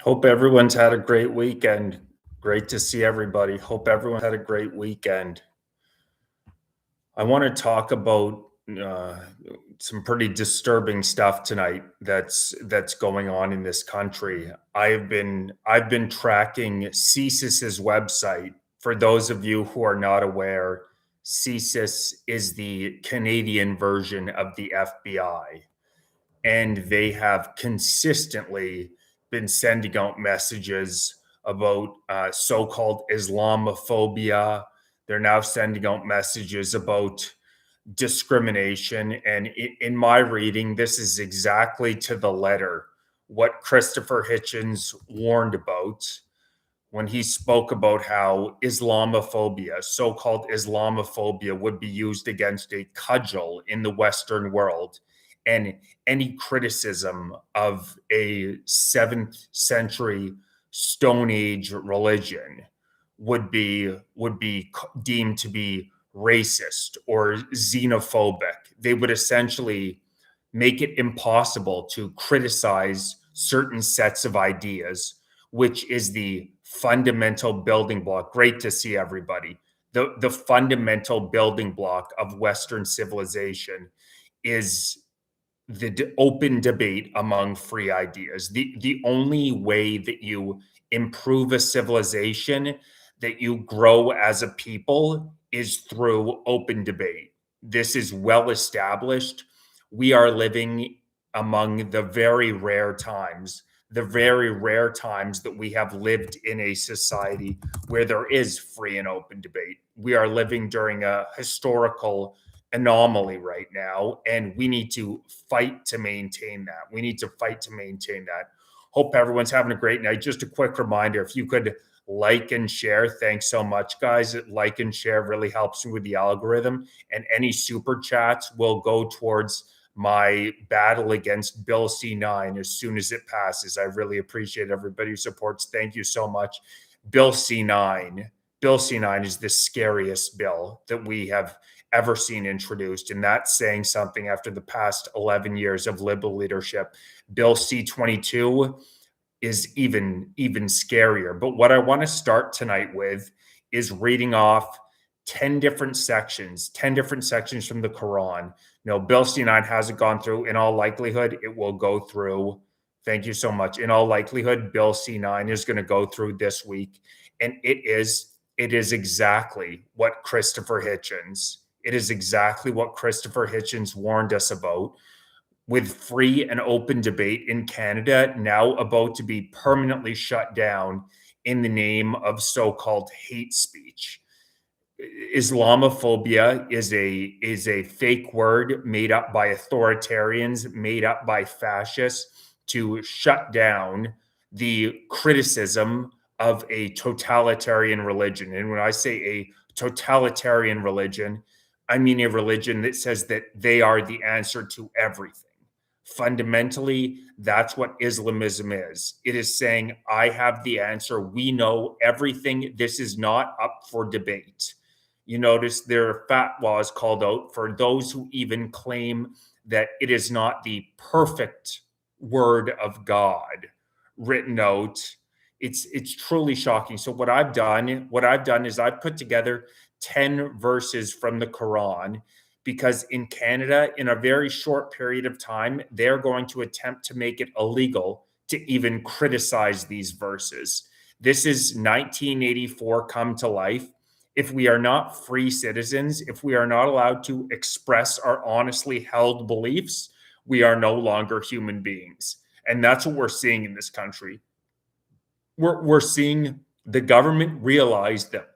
Hope everyone's had a great weekend. Great to see everybody. Hope everyone had a great weekend. I want to talk about uh, some pretty disturbing stuff tonight that's going on in this country. I've been tracking CSIS's website. For those of you who are not aware, CSIS is the Canadian version of the FBI, and they have consistently been sending out messages about so-called Islamophobia. They're now sending out messages about discrimination. And in my reading, this is exactly to the letter what Christopher Hitchens warned about when he spoke about how Islamophobia, so called Islamophobia, would be used against a cudgel in the Western world. And any criticism of a 7th century Stone Age religion would be deemed to be racist or xenophobic. They would essentially make it impossible to criticize certain sets of ideas, which is the fundamental building block. Great to see everybody. The fundamental building block of Western civilization is the open debate among free ideas. The only way that you improve a civilization, that you grow as a people, is through open debate. This is well established. We are living among the very rare times that we have lived in a society where there is free and open debate. We are living during a historical anomaly right now, and we need to fight to maintain that. We need to fight to maintain that. Hope everyone's having a great night. Just a quick reminder, if you could like and share, thanks so much, guys. Like and share really helps me with the algorithm, and any super chats will go towards my battle against Bill C9 as soon as it passes. I really appreciate everybody who supports. Thank you so much. Bill C9. Bill C9 is the scariest bill that we have ever seen introduced. And that's saying something after the past 11 years of Liberal leadership. Bill C-22 is even scarier. But what I want to start tonight with is reading off 10 different sections from the Quran. No, Bill C-9 hasn't gone through. In all likelihood, it will go through. Thank you so much. In all likelihood, Bill C-9 is going to go through this week. And it is exactly what Christopher Hitchens warned us about, with free and open debate in Canada now about to be permanently shut down in the name of so-called hate speech. Islamophobia is a fake word made up by authoritarians, made up by fascists to shut down the criticism of a totalitarian religion. And when I say a totalitarian religion, I mean a religion that says that they are the answer to everything. Fundamentally, that's what Islamism is. It is saying, I have the answer. We know everything. This is not up for debate. You notice their fatwas called out for those who even claim that it is not the perfect word of God written out. It's truly shocking. So what I've done is I've put together 10 verses from the Quran, because in Canada, in a very short period of time, they're going to attempt to make it illegal to even criticize these verses. This is 1984 come to life. If we are not free citizens, if we are not allowed to express our honestly held beliefs, we are no longer human beings. And that's what we're seeing in this country. We're seeing the government realize that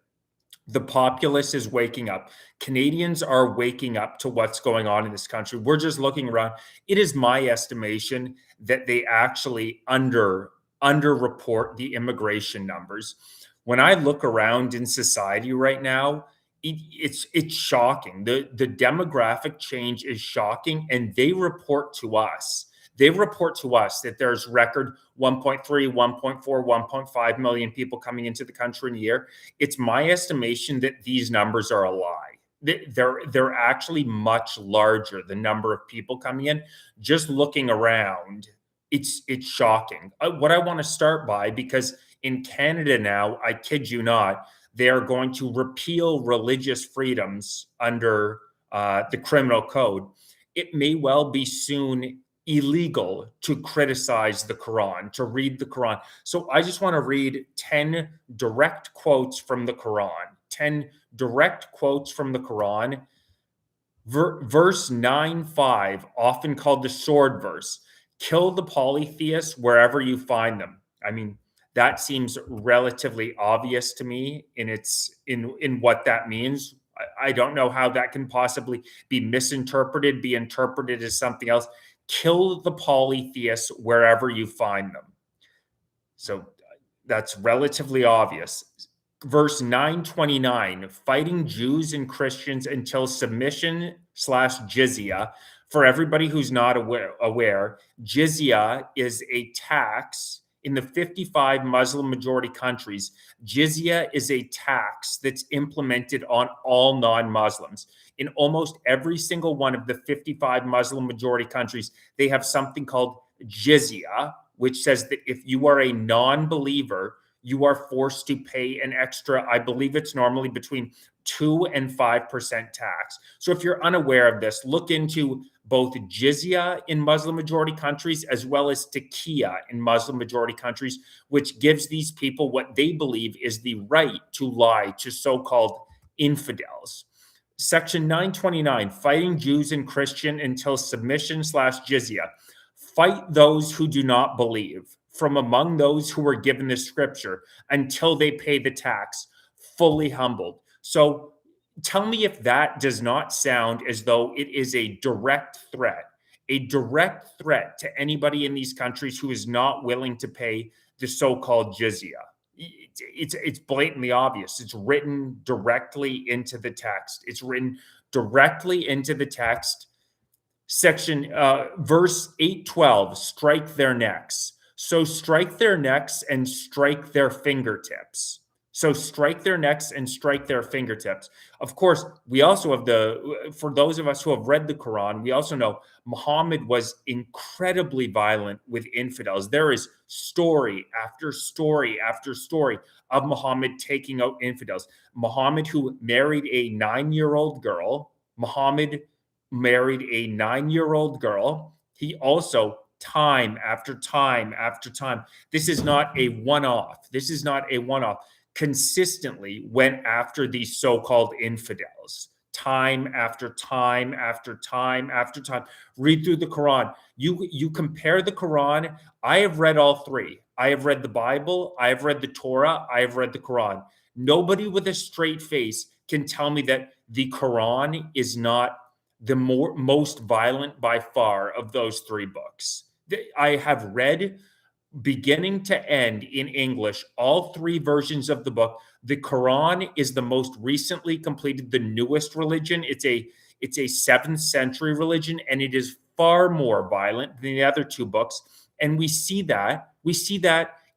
the populace is waking up. Canadians are waking up to what's going on in this country. We're just looking around. It is my estimation that they actually underreport the immigration numbers. When I look around in society right now, it's shocking. The demographic change is shocking, and they report to us. That there's record 1.3, 1.4, 1.5 million people coming into the country in a year. It's my estimation that these numbers are a lie. They're actually much larger, the number of people coming in. Just looking around, it's shocking. What I want to start by, because in Canada now, I kid you not, they are going to repeal religious freedoms under the criminal code. It may well be soon illegal to criticize the Quran, to read the Quran. So I just want to read 10 direct quotes from the Quran, 10 direct quotes from the Quran. Verse 9:5, often called the sword verse: kill the polytheists wherever you find them. I mean, that seems relatively obvious to me in what that means. I don't know how that can possibly be misinterpreted, be interpreted as something else. Kill the polytheists wherever you find them. So that's relatively obvious. Verse 929, fighting Jews and Christians until submission slash jizya. For everybody who's not aware, jizya is a tax in the 55 Muslim majority countries. Jizya is a tax that's implemented on all non-Muslims. In almost every single one of the 55 Muslim majority countries, they have something called jizya, which says that if you are a non-believer, you are forced to pay an extra, I believe it's normally between 2 and 5% tax. So if you're unaware of this, look into both jizya in Muslim majority countries as well as taqiyya in Muslim majority countries, which gives these people what they believe is the right to lie to so-called infidels. Section 929, fighting Jews and Christian until submission slash jizya. Fight those who do not believe from among those who were given the scripture until they pay the tax, fully humbled. So tell me if that does not sound as though it is a direct threat to anybody in these countries who is not willing to pay the so-called jizya. It's blatantly obvious. It's written directly into the text. It's written directly into the text. Section verse 812, strike their necks. So strike their necks and strike their fingertips. So strike their necks and strike their fingertips. Of course, we also have for those of us who have read the Quran, we also know Muhammad was incredibly violent with infidels. There is story after story after story of Muhammad taking out infidels. Muhammad, who married a 9-year-old girl, He also, time after time after time, this is not a one-off. Consistently went after these so-called infidels. Time after time after time after time. Read through the Quran. You compare the Quran. I have read all three. I have read the Bible. I have read the Torah. I have read the Quran. Nobody with a straight face can tell me that the Quran is not the most violent by far of those three books. I have read beginning to end in English all three versions of the book. The Quran is the most recently completed, the newest religion. It's a 7th century religion, and it is far more violent than the other two books. And we see that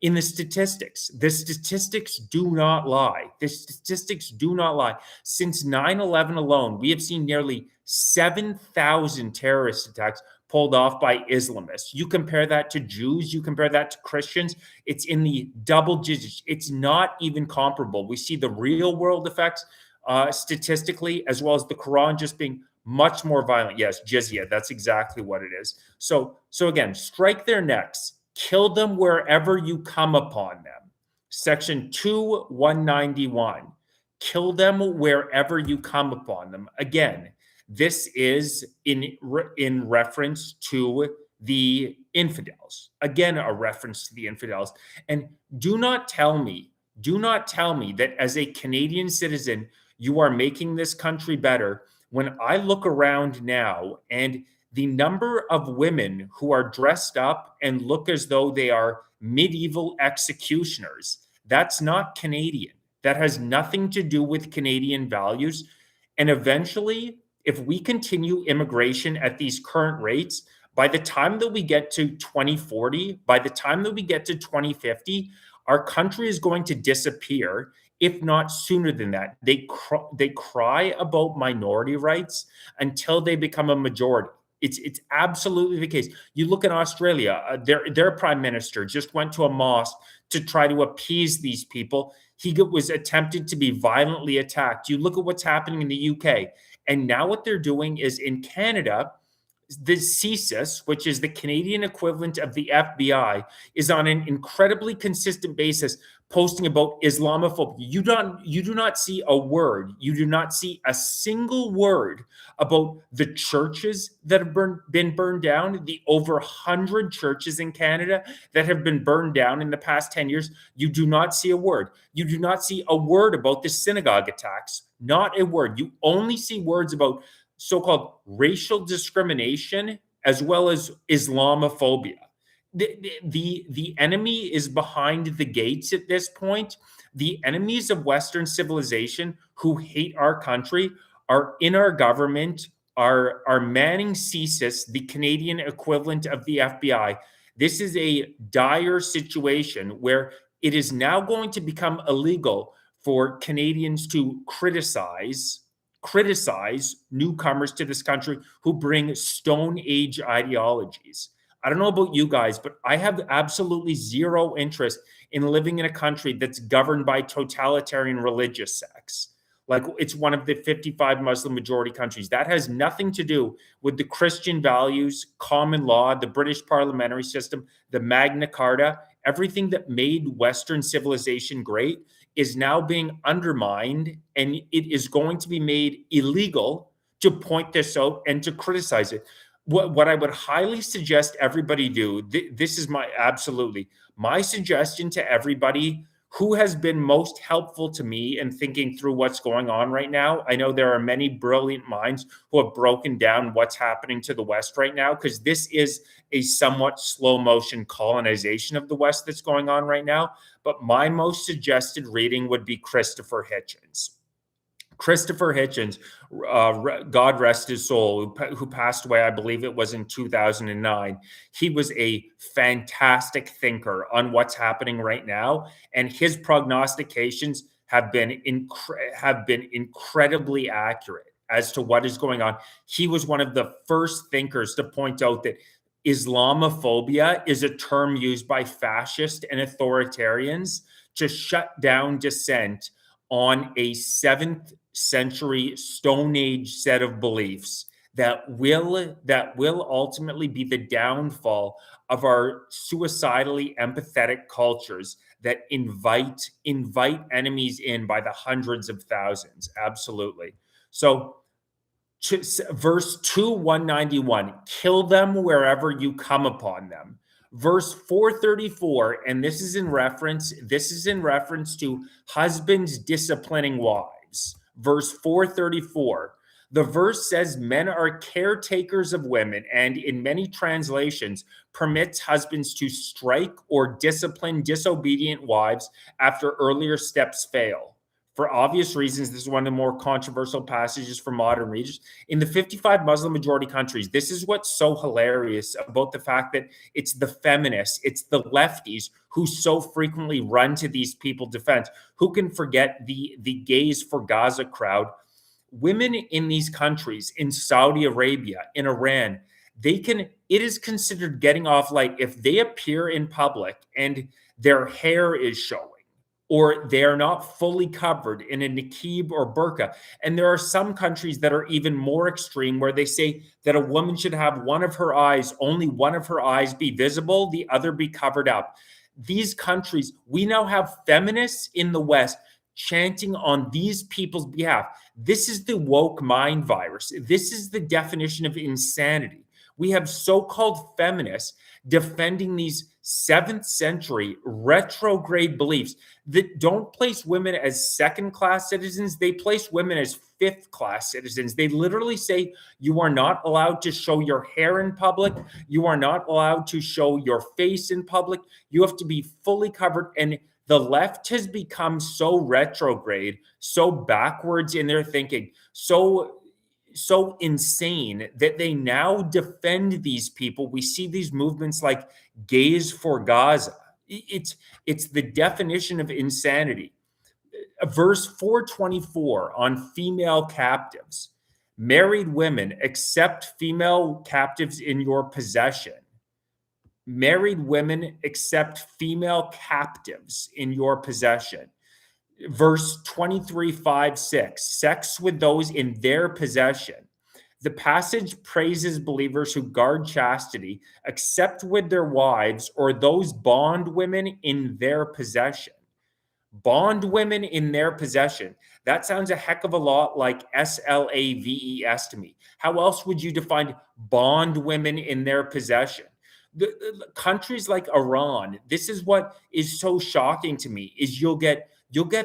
in the statistics. The statistics do not lie. Since 9/11 alone, we have seen nearly 7,000 terrorist attacks pulled off by Islamists. You compare that to Jews, you compare that to Christians, it's in the double digits. It's not even comparable. We see the real world effects statistically, as well as the Quran just being much more violent. Yes, jizya, that's exactly what it is. So again, strike their necks, kill them wherever you come upon them. Section 191, kill them wherever you come upon them. Again, this is in reference to the infidels. Again, a reference to the infidels. And do not tell me that as a Canadian citizen, you are making this country better when I look around now and the number of women who are dressed up and look as though they are medieval executioners. That's not Canadian. That has nothing to do with Canadian values. And eventually, if we continue immigration at these current rates, by the time that we get to 2040, by the time that we get to 2050, our country is going to disappear, if not sooner than that. They cry about minority rights until they become a majority. It's absolutely the case. You look at Australia, their prime minister just went to a mosque to try to appease these people. Was attempted to be violently attacked. You look at what's happening in the UK, and now what they're doing is in Canada, the CSIS, which is the Canadian equivalent of the FBI, is on an incredibly consistent basis posting about Islamophobia. You do not see a word, you do not see a single word about the churches that have been burned down, the over 100 churches in Canada that have been burned down in the past 10 years. You do not see a word. You do not see a word about the synagogue attacks. Not a word. You only see words about so-called racial discrimination as well as Islamophobia. The enemy is behind the gates at this point. The enemies of Western civilization who hate our country are in our government, are manning CSIS, the Canadian equivalent of the FBI. This is a dire situation where it is now going to become illegal for Canadians to criticize newcomers to this country who bring Stone Age ideologies. I don't know about you guys, but I have absolutely zero interest in living in a country that's governed by totalitarian religious sects. Like it's one of the 55 Muslim majority countries. That has nothing to do with the Christian values, common law, the British parliamentary system, the Magna Carta. Everything that made Western civilization great is now being undermined, and it is going to be made illegal to point this out and to criticize it. What I would highly suggest everybody do, this is my suggestion to everybody who has been most helpful to me in thinking through what's going on right now. I know there are many brilliant minds who have broken down what's happening to the West right now, because this is a somewhat slow motion colonization of the West that's going on right now. But my most suggested reading would be Christopher Hitchens. Christopher Hitchens, God rest his soul, who passed away, I believe it was in 2009. He was a fantastic thinker on what's happening right now, and his prognostications have been incredibly accurate as to what is going on. He was one of the first thinkers to point out that Islamophobia is a term used by fascists and authoritarians to shut down dissent on a 7th century Stone Age set of beliefs that will ultimately be the downfall of our suicidally empathetic cultures that invite enemies in by the hundreds of thousands. Absolutely. So verse 2, 191, kill them wherever you come upon them. Verse 434, and this is in reference to husbands disciplining wives. Verse 434, the verse says men are caretakers of women, and in many translations permits husbands to strike or discipline disobedient wives after earlier steps fail. For obvious reasons, this is one of the more controversial passages for modern readers. In the 55 Muslim majority countries, this is what's so hilarious about the fact that it's the feminists, it's the lefties who so frequently run to these people's defense. Who can forget the Gays for Gaza crowd? Women in these countries, in Saudi Arabia, in Iran, it is considered getting off light if they appear in public and their hair is showing, or they are not fully covered in a niqab or burqa. And there are some countries that are even more extreme, where they say that a woman should have only one of her eyes be visible, the other be covered up. These countries, we now have feminists in the West chanting on these people's behalf. This is the woke mind virus. This is the definition of insanity. We have so-called feminists defending these 7th century retrograde beliefs that don't place women as second-class citizens. They place women as 5th-class citizens. They literally say you are not allowed to show your hair in public. You are not allowed to show your face in public. You have to be fully covered. And the left has become so retrograde, so backwards in their thinking, so insane that they now defend these people. We see these movements like Gays for Gaza. It's the definition of insanity. Verse 424 on female captives. Married women, accept female captives in your possession. Married women, accept female captives in your possession. Verse 23, 5, 6, sex with those in their possession. The passage praises believers who guard chastity, except with their wives or those bondwomen in their possession. Bondwomen in their possession. That sounds a heck of a lot like slaves to me. How else would you define bondwomen in their possession? The countries like Iran, this is what is so shocking to me, is you'll get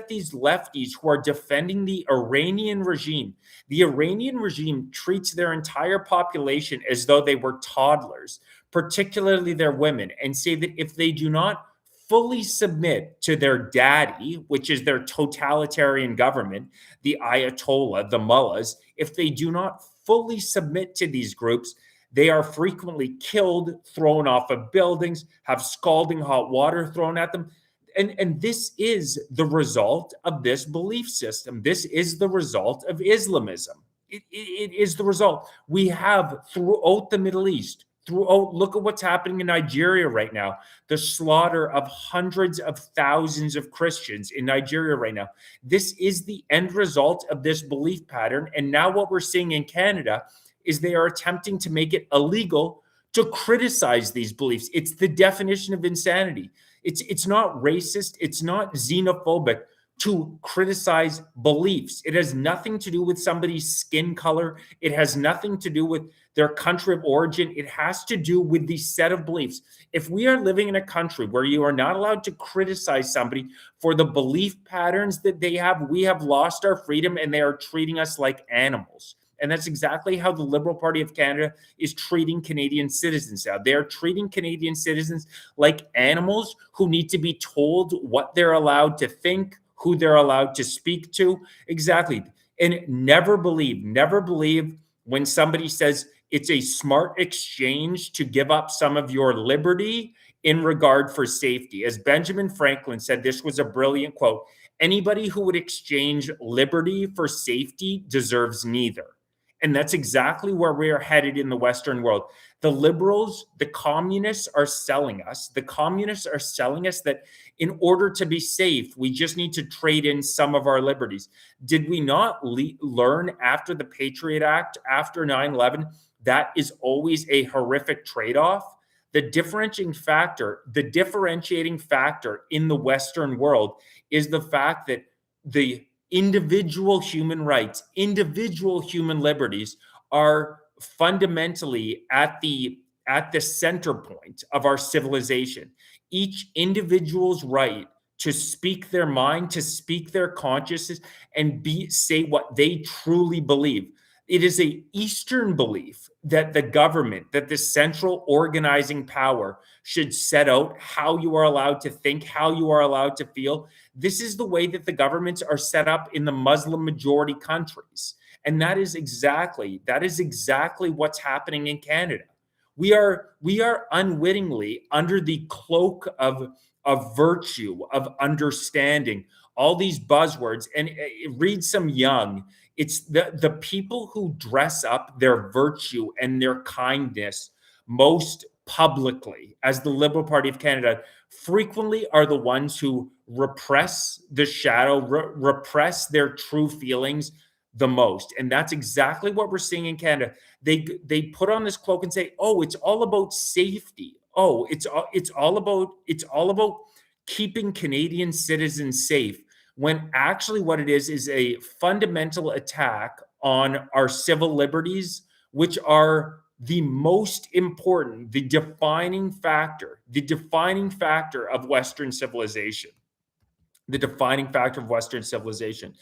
these lefties who are defending the Iranian regime. The Iranian regime treats their entire population as though they were toddlers, particularly their women, and say that if they do not fully submit to their daddy, which is their totalitarian government, the Ayatollah, the mullahs, if they do not fully submit to these groups, they are frequently killed, thrown off of buildings, have scalding hot water thrown at them. And this is the result of this belief system. This is the result of Islamism. It is the result. We have throughout the Middle East, look at what's happening in Nigeria right now, the slaughter of hundreds of thousands of Christians in Nigeria right now. This is the end result of this belief pattern. And now what we're seeing in Canada is they are attempting to make it illegal to criticize these beliefs. It's the definition of insanity. It's not racist. It's not xenophobic to criticize beliefs. It has nothing to do with somebody's skin color. It has nothing to do with their country of origin. It has to do with the set of beliefs. If we are living in a country where you are not allowed to criticize somebody for the belief patterns that they have, we have lost our freedom and they are treating us like animals. And that's exactly how the Liberal Party of Canada is treating Canadian citizens now. They're treating Canadian citizens like animals who need to be told what they're allowed to think, who they're allowed to speak to. Exactly. And never believe when somebody says it's a smart exchange to give up some of your liberty in regard for safety. As Benjamin Franklin said, this was a brilliant quote. Anybody who would exchange liberty for safety deserves neither. And that's exactly where we are headed in the Western world. The liberals, the communists are selling us. The communists are selling us that in order to be safe, we just need to trade in some of our liberties. Did we not learn after the Patriot Act, after 9/11, that is always a horrific trade-off? The differentiating factor in the Western world is the fact that the individual human rights, individual human liberties are fundamentally at the center point of our civilization. Each individual's right to speak their mind, to speak their consciousness, and say what they truly believe. It is a Eastern belief that the government, that the central organizing power should set out how you are allowed to think, how you are allowed to feel. This is the way that the governments are set up in the Muslim majority countries. And that is exactly what's happening in Canada. We are unwittingly under the cloak of virtue, of understanding, all these buzzwords. And read some Young. It's the people who dress up their virtue and their kindness most publicly as the Liberal Party of Canada frequently are the ones who repress the shadow, repress their true feelings the most. And that's exactly what we're seeing in Canada. They put on this cloak and say, "Oh, it's all about safety. Oh, it's all about keeping Canadian citizens safe." When actually what it is a fundamental attack on our civil liberties, which are the most important, the defining factor of Western civilization. The defining factor of Western civilization.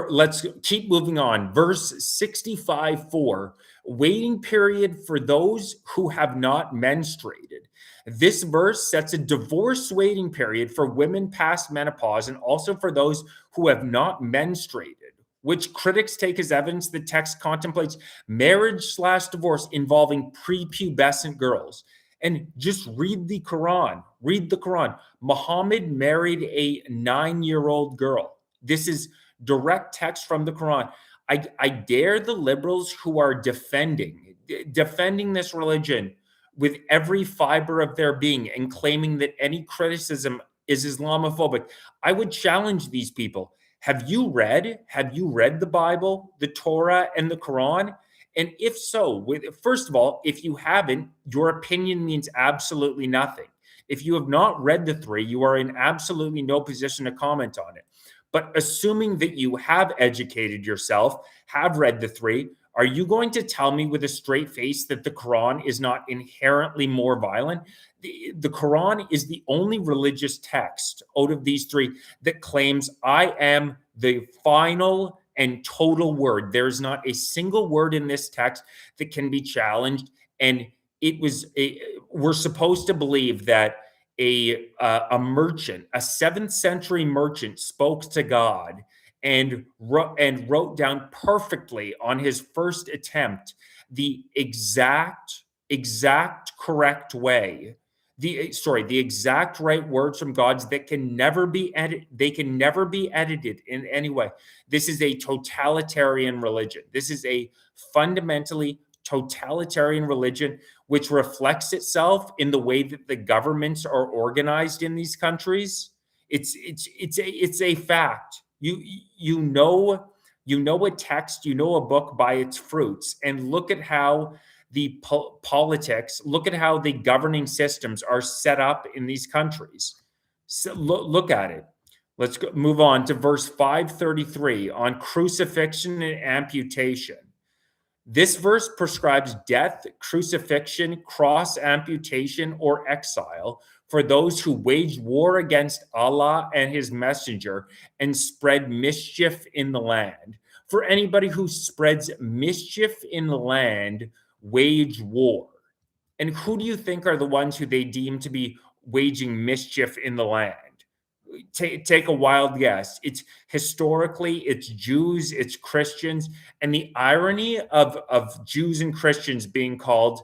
Let's keep moving on. Verse 65:4, waiting period for those who have not menstruated. This verse sets a divorce waiting period for women past menopause and also for those who have not menstruated, which critics take as evidence the text contemplates marriage/divorce involving prepubescent girls. And just read the Quran. Read the Quran. Muhammad married a 9-year-old girl. This is direct text from the Quran. I dare the liberals who are defending this religion with every fiber of their being and claiming that any criticism is Islamophobic. I would challenge these people. Have you read the Bible, the Torah, and the Quran? And if so, first of all, if you haven't, your opinion means absolutely nothing. If you have not read the three, you are in absolutely no position to comment on it. But assuming that you have educated yourself, have read the three, are you going to tell me with a straight face that the Quran is not inherently more violent? The Quran is the only religious text out of these three that claims I am the final and total word. There's not a single word in this text that can be challenged. And we're supposed to believe that a merchant, a 7th century merchant, spoke to God and wrote down perfectly on his first attempt the exact correct way, the exact right words from God's that can never be edited in any way. This is a totalitarian religion. This is a fundamentally totalitarian religion, which reflects itself in the way that the governments are organized in these countries. It's a fact. You know a text, you know a book by its fruits, and look at how the politics, look at how the governing systems are set up in these countries. So look at it. Move on to verse 533 on crucifixion and amputation. This verse prescribes death, crucifixion, cross amputation, or exile for those who wage war against Allah and his messenger and spread mischief in the land. For anybody who spreads mischief in the land, wage war. And who do you think are the ones who they deem to be waging mischief in the land? Take a wild guess. It's historically, it's Jews, it's Christians, and the irony of Jews and Christians being called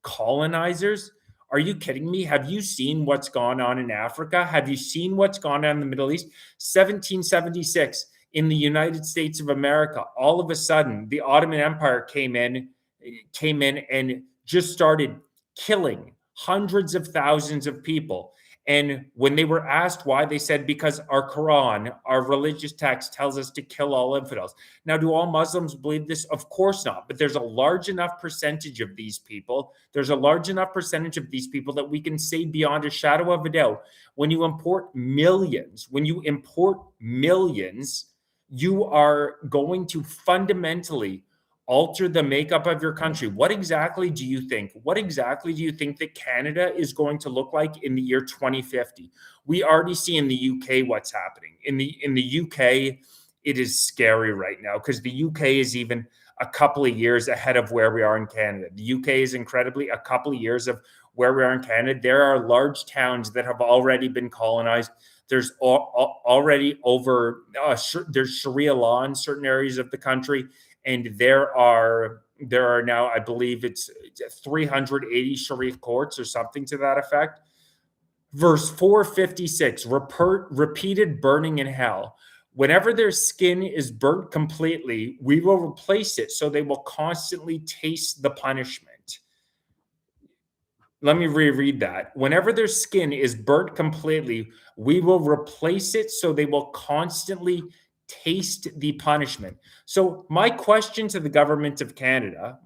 colonizers. Are you kidding me? Have you seen what's gone on in Africa? Have you seen what's gone on in the Middle East? 1776 in the United States of America, all of a sudden the Ottoman Empire came in and just started killing hundreds of thousands of people. And when they were asked why, they said, because our Quran, our religious text, tells us to kill all infidels. Now, do all Muslims believe this? Of course not. But there's a large enough percentage of these people. There's a large enough percentage of these people that we can say beyond a shadow of a doubt, when you import millions, you are going to fundamentally alter the makeup of your country. What exactly do you think that Canada is going to look like in the year 2050? We already see in the UK what's happening. In the UK, it is scary right now because the UK is even a couple of years ahead of where we are in Canada. The UK is incredibly a couple of years of where we are in Canada. There are large towns that have already been colonized. There's already there's Sharia law in certain areas of the country. And there are now, I believe it's 380 Sharia courts or something to that effect. Verse 456, repeated burning in hell. Whenever their skin is burnt completely, we will replace it so they will constantly taste the punishment. Let me reread that. Whenever their skin is burnt completely, we will replace it so they will constantly taste the punishment. So my question to the government of Canada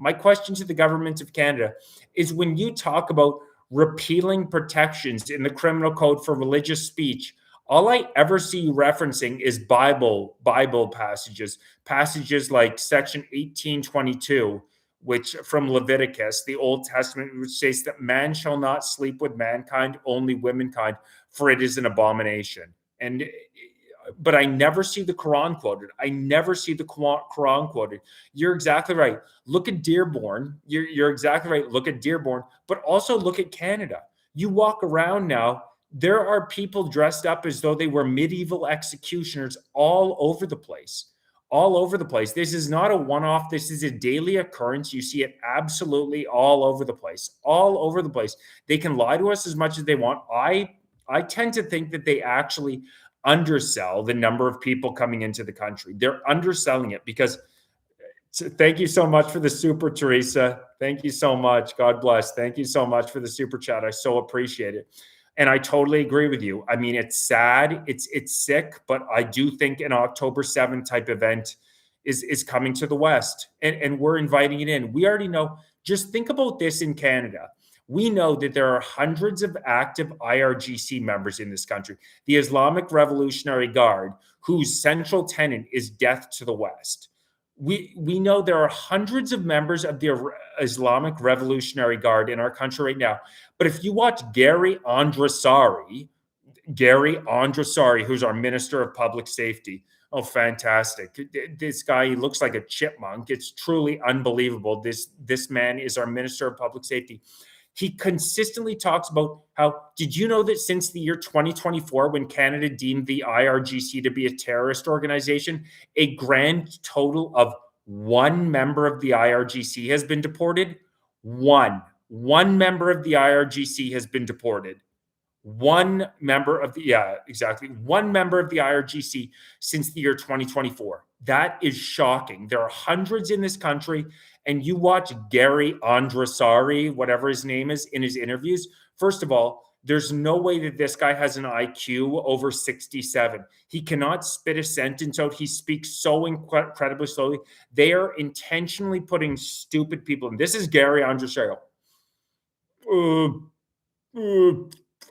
is, when you talk about repealing protections in the criminal code for religious speech, all I ever see you referencing is Bible passages like section 1822, which from Leviticus, the Old Testament, which says that man shall not sleep with mankind, only womankind, for it is an abomination. But I never see the Quran quoted. You're exactly right. Look at Dearborn. You're exactly right. Look at Dearborn, but also look at Canada. You walk around now, there are people dressed up as though they were medieval executioners all over the place. This is not a one-off. This is a daily occurrence. You see it absolutely all over the place. They can lie to us as much as they want. I tend to think that they actually undersell the number of people coming into the country. They're underselling it because thank you so much for the super, Teresa. Thank you so much. God bless. Thank you so much for the super chat. I so appreciate it. And I totally agree with you. I mean, it's sad, it's sick, but I do think an October 7th type event is coming to the West, and we're inviting it in. We already know. Just think about this in Canada. We know that there are hundreds of active IRGC members in this country, the Islamic Revolutionary Guard, whose central tenet is death to the West. We know there are hundreds of members of the Islamic Revolutionary Guard in our country right now. But if you watch Gary Andressari, who's our Minister of Public Safety, oh, fantastic. This guy, he looks like a chipmunk. It's truly unbelievable. This man is our Minister of Public Safety. He consistently talks about how, did you know that since the year 2024, when Canada deemed the IRGC to be a terrorist organization, a grand total of one member of the IRGC has been deported? One member of the IRGC has been deported. One member of the IRGC since the year 2024. That is shocking. There are hundreds in this country, and you watch Gary Andressari, whatever his name is, in his interviews. First of all, there's no way that this guy has an IQ over 67. He cannot spit a sentence out. He speaks so incredibly slowly. They are intentionally putting stupid people in. This is Gary Andressari.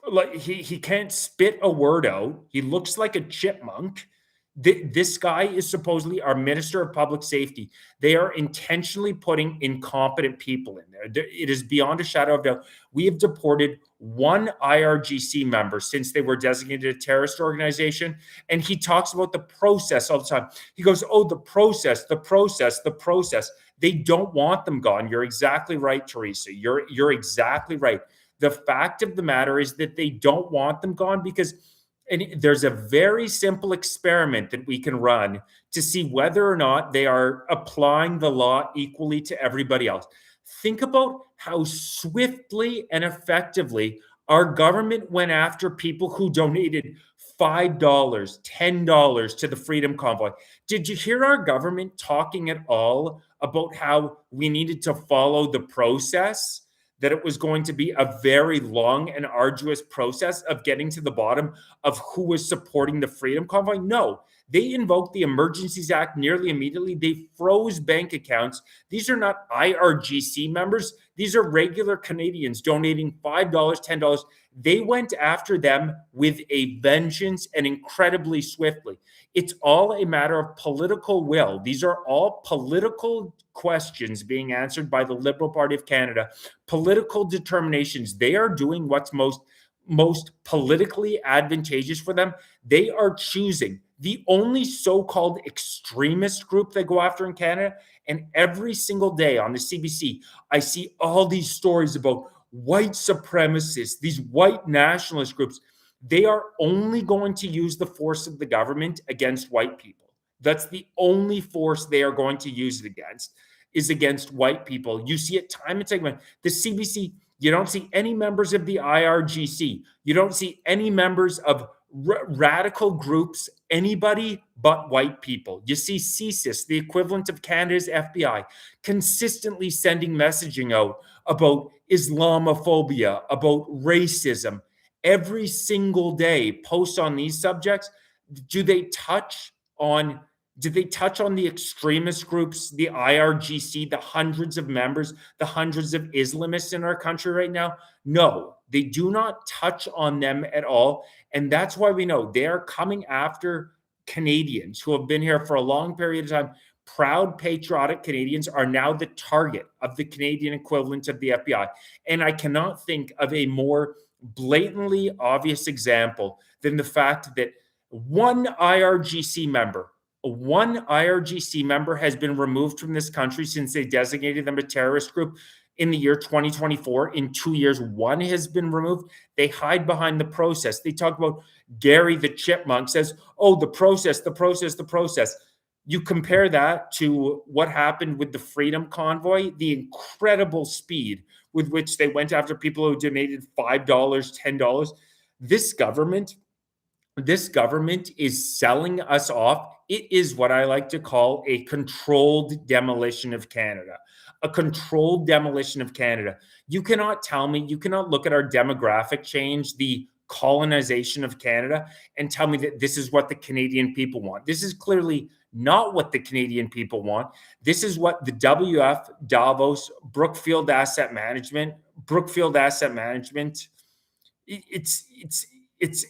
Like he can't spit a word out. He looks like a chipmunk. This guy is supposedly our Minister of Public Safety. They are intentionally putting incompetent people in there. It is beyond a shadow of doubt. We have deported one IRGC member since they were designated a terrorist organization. And he talks about the process all the time. He goes, oh, the process. They don't want them gone. You're exactly right, Teresa. You're exactly right. The fact of the matter is that they don't want them gone because there's a very simple experiment that we can run to see whether or not they are applying the law equally to everybody else. Think about how swiftly and effectively our government went after people who donated $5, $10 to the Freedom Convoy. Did you hear our government talking at all about how we needed to follow the process? That it was going to be a very long and arduous process of getting to the bottom of who was supporting the Freedom Convoy? No, they invoked the Emergencies Act nearly immediately. They froze bank accounts. These are not IRGC members. These are regular Canadians donating $5, $10. They went after them with a vengeance and incredibly swiftly. It's all a matter of political will. These are all political questions being answered by the Liberal Party of Canada, political determinations. They are doing what's most politically advantageous for them. They are choosing the only so-called extremist group they go after in Canada. And every single day on the CBC, I see all these stories about white supremacists, these white nationalist groups. They are only going to use the force of the government against white people. That's the only force they are going to use it against white people. You see it time and time again. The CBC, you don't see any members of the IRGC. You don't see any members of radical groups, anybody but white people. You see CSIS, the equivalent of Canada's FBI, consistently sending messaging out about Islamophobia, about racism. Every single day, posts on these subjects. Do they touch on the extremist groups, the IRGC, the hundreds of members, the hundreds of Islamists in our country right now? No, they do not touch on them at all. And that's why we know they are coming after Canadians who have been here for a long period of time. Proud, patriotic Canadians are now the target of the Canadian equivalent of the FBI. And I cannot think of a more blatantly obvious example than the fact that one IRGC member has been removed from this country since they designated them a terrorist group in the year 2024. In 2 years, one has been removed. They hide behind the process. They talk about Gary the chipmunk says, oh, the process. You compare that to what happened with the Freedom Convoy, the incredible speed with which they went after people who donated $5, $10. This government This government is selling us off. It is what I like to call a controlled demolition of Canada. A controlled demolition of Canada. You cannot tell me, you cannot look at our demographic change, the colonization of Canada, and tell me that this is what the Canadian people want. This is clearly not what the Canadian people want. This is what the WF, Davos, Brookfield Asset Management, it's it's it's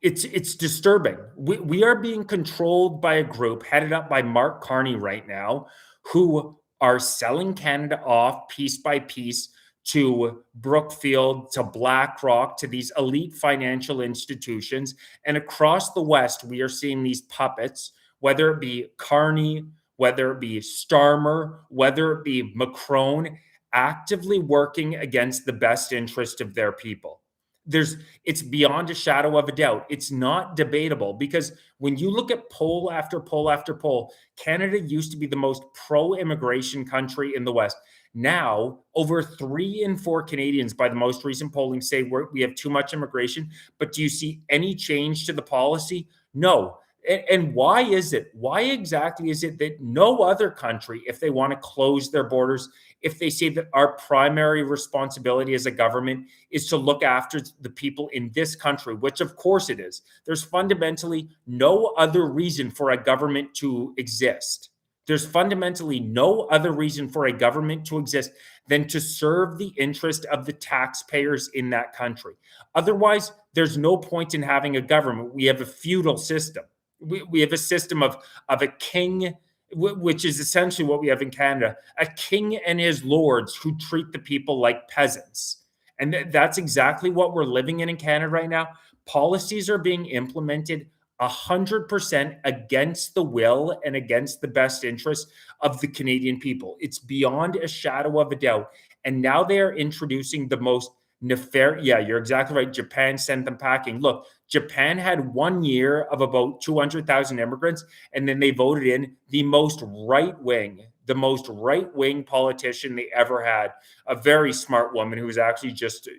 it's disturbing. We are being controlled by a group headed up by Mark Carney right now, who are selling Canada off piece by piece to Brookfield, to BlackRock, to these elite financial institutions. And across the West, we are seeing these puppets, whether it be Carney, whether it be Starmer, whether it be Macron, actively working against the best interest of their people. It's beyond a shadow of a doubt. It's not debatable, because when you look at poll after poll after poll, Canada used to be the most pro-immigration country in the West. Now, over 3 in 4 Canadians, by the most recent polling, say we have too much immigration. But do you see any change to the policy? No. And why is it? Why exactly is it that no other country, if they want to close their borders, if they say that our primary responsibility as a government is to look after the people in this country, which of course it is, there's fundamentally no other reason for a government to exist. There's fundamentally no other reason for a government to exist than to serve the interest of the taxpayers in that country. Otherwise, there's no point in having a government. We have a feudal system. We have a system of a king, which is essentially what we have in Canada, a king and his lords who treat the people like peasants. And that's exactly what we're living in Canada right now. Policies are being implemented 100% against the will and against the best interests of the Canadian people. It's beyond a shadow of a doubt. And now they are introducing the most nefarious. Yeah, you're exactly right. Japan sent them packing. Look, Japan had 1 year of about 200,000 immigrants, and then they voted in the most right wing politician they ever had, a very smart woman who was actually just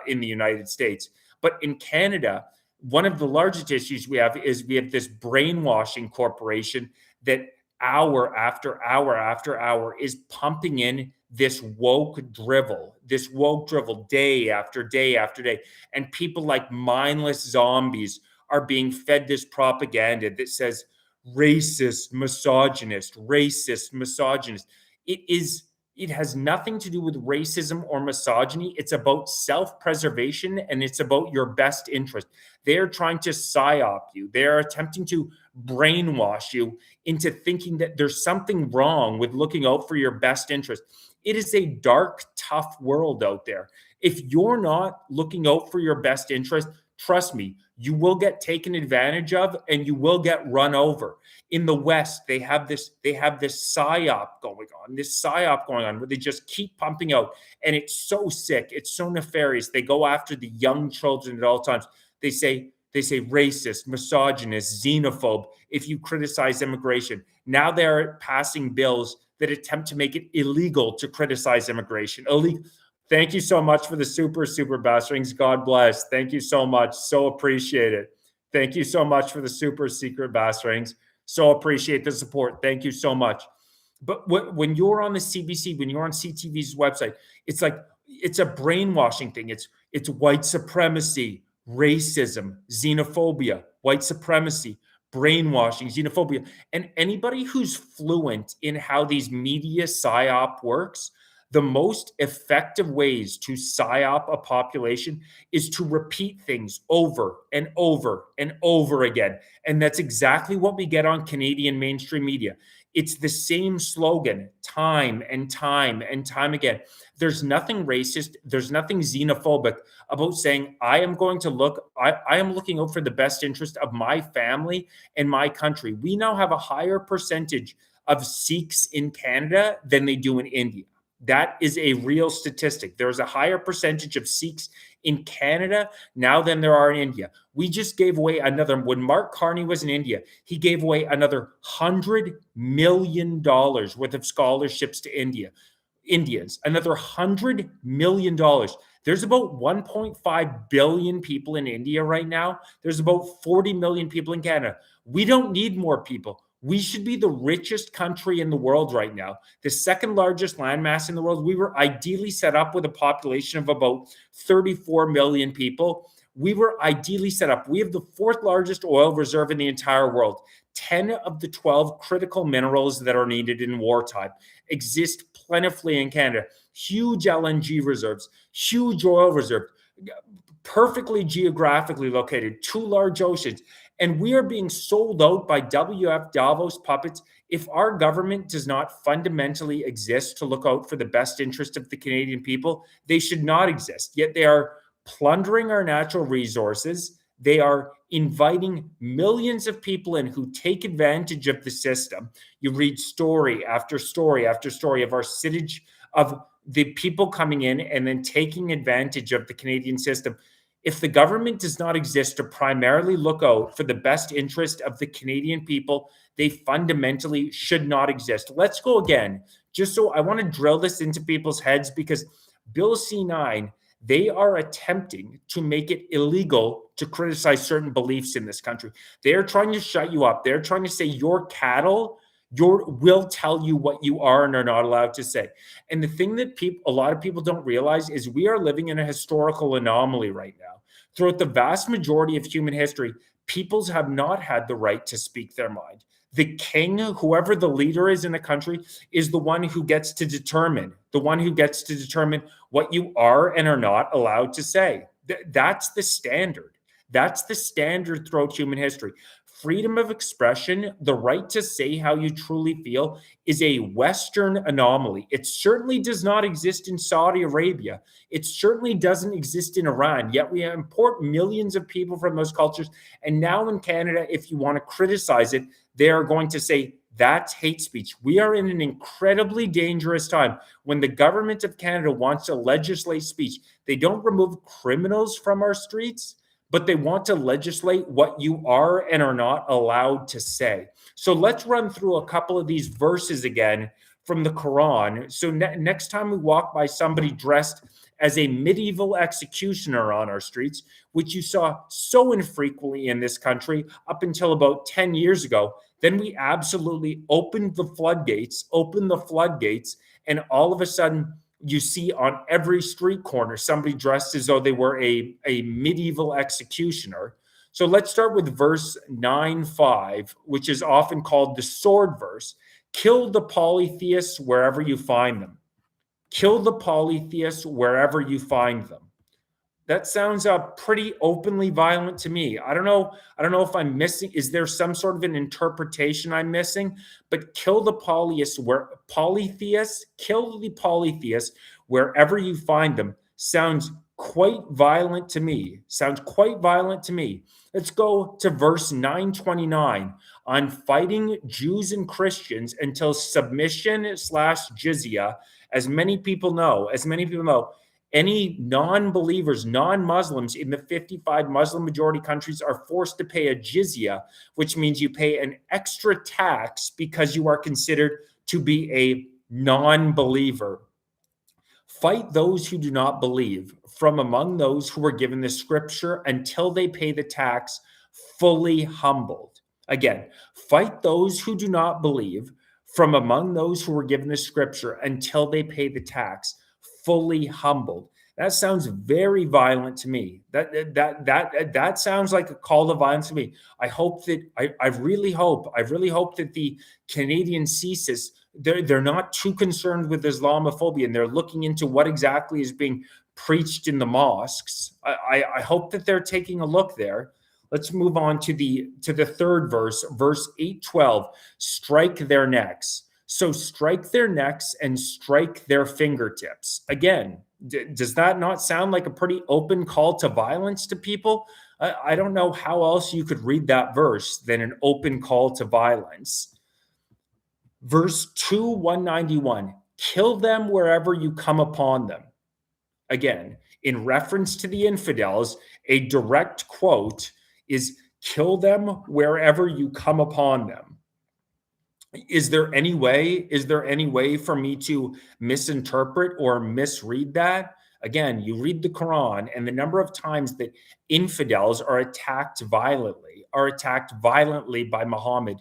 in the United States. But in Canada, one of the largest issues we have is we have this brainwashing corporation that hour after hour after hour is pumping in this woke drivel day after day after day. And people like mindless zombies are being fed this propaganda that says racist, misogynist. It has nothing to do with racism or misogyny. It's about self-preservation, and it's about your best interest. They are trying to psyop you. They are attempting to brainwash you into thinking that there's something wrong with looking out for your best interest. It is a dark, tough world out there. If you're not looking out for your best interest, trust me, you will get taken advantage of and you will get run over. In the West, they have this psyop going on where they just keep pumping out, and it's so sick, it's so nefarious. They go after the young children at all times. They say racist, misogynist, xenophobe if you criticize immigration. Now they're passing bills that attempt to make it illegal to criticize immigration. Illegal. Thank you so much for the super bass rings. God bless. Thank you so much. So appreciate it. Thank you so much for the super secret bass rings. So appreciate the support. Thank you so much. But when you're on the CBC, when you're on CTV's website, it's like it's a brainwashing thing. It's white supremacy, racism, xenophobia, white supremacy, brainwashing, xenophobia. And anybody who's fluent in how these media psyop works, the most effective ways to psyop a population is to repeat things over and over and over again. And that's exactly what we get on Canadian mainstream media. It's the same slogan time and time and time again. There's nothing racist, there's nothing xenophobic about saying, I am looking out for the best interest of my family and my country. We now have a higher percentage of Sikhs in Canada than they do in India. That is a real statistic. There's a higher percentage of Sikhs in Canada now than there are in India. We just gave away when Mark Carney was in India, he gave away another $100 million worth of scholarships to Indians, another $100 million. There's about 1.5 billion people in India right now. There's about 40 million people in Canada. We don't need more people. We should be the richest country in the world right now, the second largest landmass in the world. We were ideally set up with a population of about 34 million people. We were ideally set up. We have the fourth largest oil reserve in the entire world. 10 of the 12 critical minerals that are needed in wartime exist plentifully in Canada. Huge LNG reserves, huge oil reserve, perfectly geographically located, two large oceans. And we are being sold out by WF Davos puppets. If our government does not fundamentally exist to look out for the best interest of the Canadian people, they should not exist. Yet they are plundering our natural resources. They are inviting millions of people in who take advantage of the system. You read story after story after story of our citizens, of the people coming in and then taking advantage of the Canadian system. If the government does not exist to primarily look out for the best interest of the Canadian people, they fundamentally should not exist. Let's go again. Just so I want to drill this into people's heads, because Bill C9, they are attempting to make it illegal to criticize certain beliefs in this country. They're trying to shut you up. They're trying to say your cattle will tell you what you are and are not allowed to say. And the thing that a lot of people don't realize is we are living in a historical anomaly right now. Throughout the vast majority of human history, peoples have not had the right to speak their mind. The king, whoever the leader is in a country, is the one who gets to determine, what you are and are not allowed to say. That's the standard. That's the standard throughout human history. Freedom of expression, the right to say how you truly feel, is a Western anomaly. It certainly does not exist in Saudi Arabia. It certainly doesn't exist in Iran. Yet we import millions of people from those cultures. And now in Canada, if you want to criticize it, they are going to say that's hate speech. We are in an incredibly dangerous time when the government of Canada wants to legislate speech. They don't remove criminals from our streets, but they want to legislate what you are and are not allowed to say. So let's run through a couple of these verses again from the Quran. So next time we walk by somebody dressed as a medieval executioner on our streets, which you saw so infrequently in this country up until about 10 years ago, then we absolutely opened the floodgates, and all of a sudden you see on every street corner somebody dressed as though they were a medieval executioner. So let's start with verse 9:5, which is often called the sword verse. Kill the polytheists wherever you find them. Kill the polytheists wherever you find them. That sounds pretty openly violent to me. I don't know if I'm missing. Is there some sort of an interpretation I'm missing? But kill the polytheists wherever you find them. Sounds quite violent to me. Let's go to verse 929 on fighting Jews and Christians until submission/jizya. As many people know, any non-believers, non-Muslims in the 55 Muslim majority countries are forced to pay a jizya, which means you pay an extra tax because you are considered to be a non-believer. Fight those who do not believe from among those who were given the scripture until they pay the tax, fully humbled. Again, fight those who do not believe from among those who were given the scripture until they pay the tax, fully humbled. That sounds very violent to me. That sounds like a call to violence to me. I really hope that the Canadian CSIS, they're not too concerned with Islamophobia and they're looking into what exactly is being preached in the mosques. I hope that they're taking a look there. Let's move on to the third verse, verse 8:12. Strike their necks. So strike their necks and strike their fingertips. Again, does that not sound like a pretty open call to violence to people? I don't know how else you could read that verse than an open call to violence. Verse 191, kill them wherever you come upon them. Again, in reference to the infidels, a direct quote is kill them wherever you come upon them. Is there any way for me to misinterpret or misread that? Again, you read the Quran, and the number of times that infidels are attacked violently by Muhammad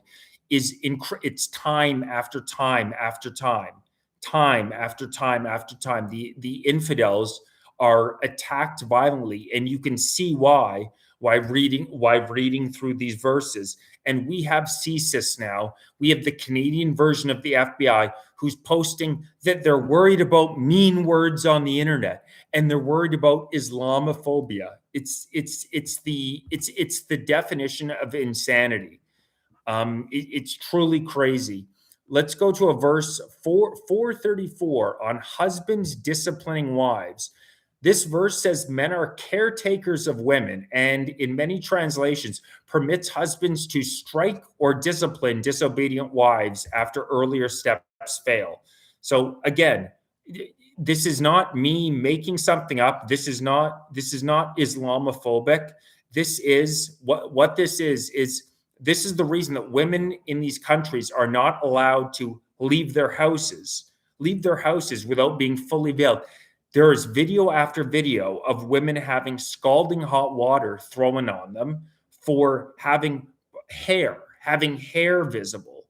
it's time after time after time, time after time after time. The infidels are attacked violently, and you can see why reading through these verses. And we have CSIS now. We have the Canadian version of the FBI who's posting that they're worried about mean words on the internet, and they're worried about Islamophobia. It's the definition of insanity. It's truly crazy. Let's go to a verse 434 on husbands disciplining wives. This verse says men are caretakers of women, and in many translations, permits husbands to strike or discipline disobedient wives after earlier steps fail. So again, this is not me making something up. This is not Islamophobic. This is the reason that women in these countries are not allowed to leave their houses without being fully veiled. There is video after video of women having scalding hot water thrown on them for having hair visible,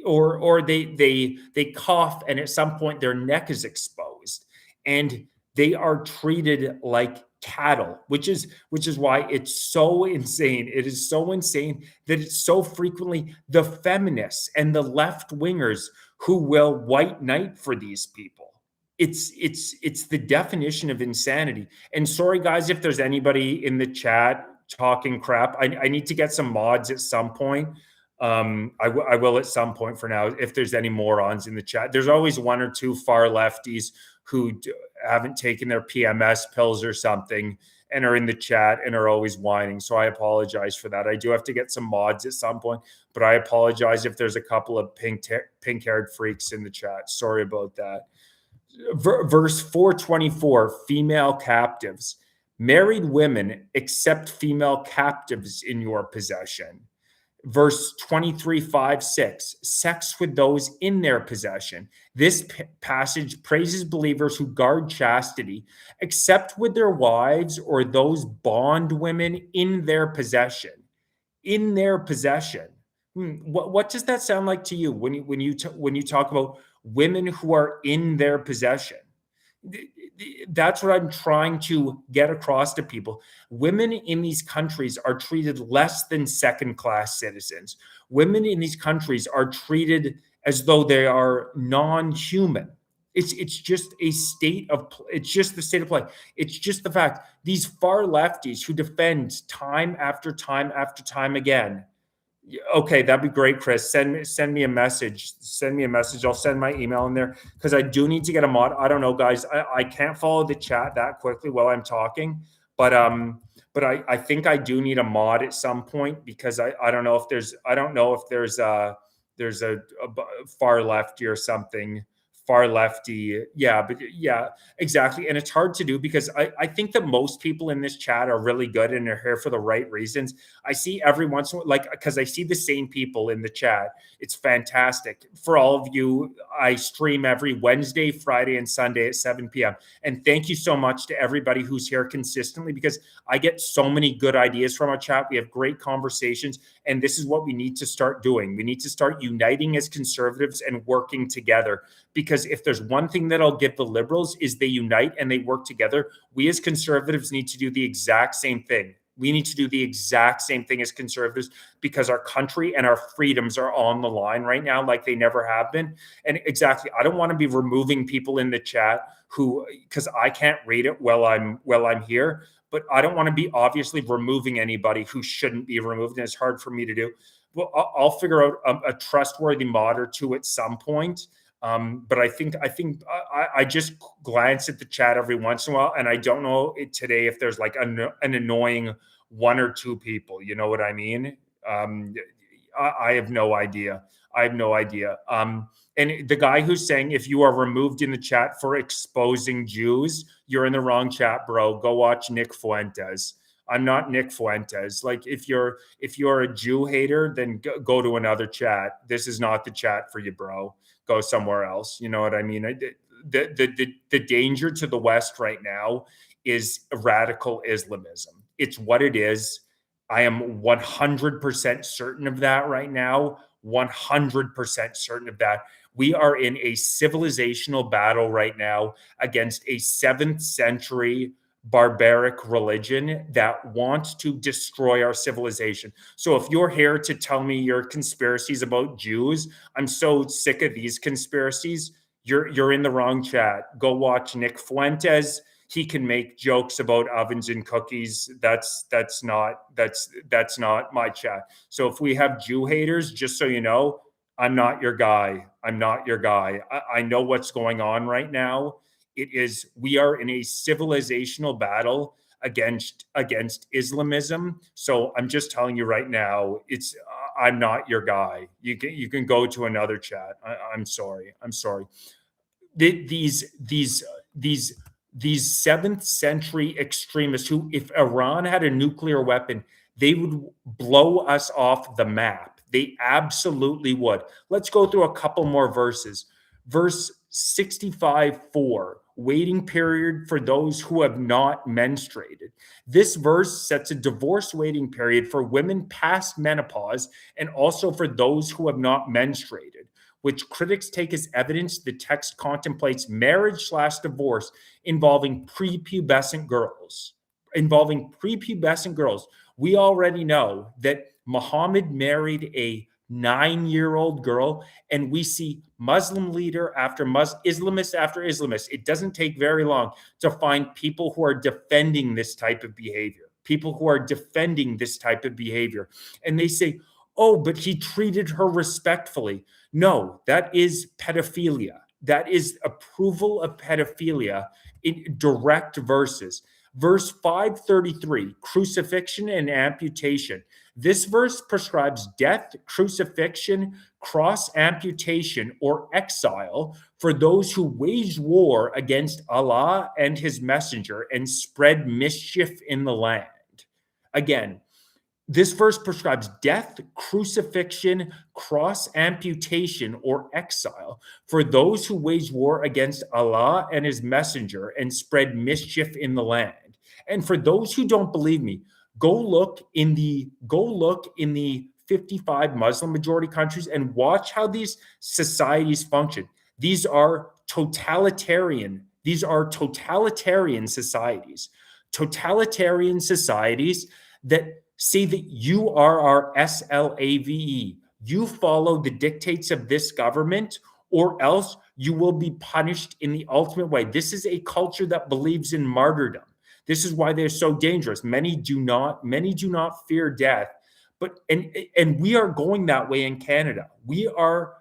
or they cough, and at some point their neck is exposed, and they are treated like cattle, which is why it's so insane. It is so insane that it's so frequently the feminists and the left wingers who will white knight for these people. It's the definition of insanity. And sorry guys, if there's anybody in the chat talking crap, I need to get some mods at some point. I will at some point. For now, if there's any morons in the chat, there's always one or two far lefties who haven't taken their PMS pills or something and are in the chat and are always whining. So I apologize for that. I do have to get some mods at some point, but I apologize if there's a couple of pink-haired freaks in the chat. Sorry about that. Verse 424, female captives. Married women accept female captives in your possession. Verse 23, 5, 6, sex with those in their possession. This passage praises believers who guard chastity, except with their wives or those bondwomen in their possession. In their possession. What does that sound like to you when you talk about women who are in their possession? That's what I'm trying to get across to people. Women in these countries are treated less than second-class citizens. Women in these countries are treated as though they are non-human. It's just the state of play. It's just the fact. These far lefties who defend time after time after time again. Okay, that'd be great, Chris. Send me a message. Send me a message. I'll send my email in there because I do need to get a mod. I don't know, guys. I can't follow the chat that quickly while I'm talking, but I think I do need a mod at some point because I don't know if there's a far lefty or something. Far lefty. Yeah, but yeah, exactly. And it's hard to do because I think that most people in this chat are really good and are here for the right reasons. I see every once in a while, because I see the same people in the chat. It's fantastic. For all of you, I stream every Wednesday, Friday, and Sunday at 7 p.m. And thank you so much to everybody who's here consistently because I get so many good ideas from our chat. We have great conversations, and this is what we need to start doing. We need to start uniting as conservatives and working together. Because if there's one thing that I'll give the liberals is they unite and they work together. We as conservatives need to do the exact same thing. We need to do the exact same thing as conservatives because our country and our freedoms are on the line right now like they never have been. And exactly, I don't want to be removing people in the chat because I can't read it while I'm here, but I don't want to be obviously removing anybody who shouldn't be removed. And it's hard for me to do. Well, I'll figure out a trustworthy mod or two at some point. But I think I just glance at the chat every once in a while, and I don't know today if there's like an annoying one or two people. You know what I mean? I have no idea. And the guy who's saying if you are removed in the chat for exposing Jews, you're in the wrong chat, bro. Go watch Nick Fuentes. I'm not Nick Fuentes. Like if you're a Jew hater, then go to another chat. This is not the chat for you, bro. Go somewhere else. You know what I mean? the danger to the West right now is radical Islamism. It's what it is. I am 100% certain of that right now. 100% certain of that. We are in a civilizational battle right now against a 7th century barbaric religion that wants to destroy our civilization. So if you're here to tell me your conspiracies about Jews, I'm so sick of these conspiracies. You're in the wrong chat. Go watch Nick Fuentes. He can make jokes about ovens and cookies. That's not my chat. So if we have Jew haters, just so you know, I'm not your guy. I'm not your guy. I know what's going on right now. We are in a civilizational battle against Islamism. So I'm just telling you right now, I'm not your guy. You can go to another chat. I'm sorry. I'm sorry. These 7th century extremists who, if Iran had a nuclear weapon, they would blow us off the map. They absolutely would. Let's go through a couple more verses. Verse 65:4, waiting period for those who have not menstruated. This verse sets a divorce waiting period for women past menopause and also for those who have not menstruated, which critics take as evidence the text contemplates marriage/divorce involving prepubescent girls. Involving prepubescent girls. We already know that Muhammad married a 9-year-old girl, and we see Muslim leader after Islamist after Islamist. It doesn't take very long to find people who are defending this type of behavior, people who are defending this type of behavior. And they say, oh, but he treated her respectfully. No, that is pedophilia. That is approval of pedophilia in direct verses. Verse 533, crucifixion and amputation. This verse prescribes death, crucifixion, cross amputation, or exile for those who wage war against Allah and his messenger and spread mischief in the land. Again, this verse prescribes death, crucifixion, cross amputation, or exile for those who wage war against Allah and his messenger and spread mischief in the land. And for those who don't believe me, go look in the 55 Muslim majority countries and watch how these societies function. These are totalitarian societies. Totalitarian societies that say that you are our SLAVE. You follow the dictates of this government, or else you will be punished in the ultimate way. This is a culture that believes in martyrdom. This is why they're so dangerous. Many do not fear death, but we are going that way in Canada. We are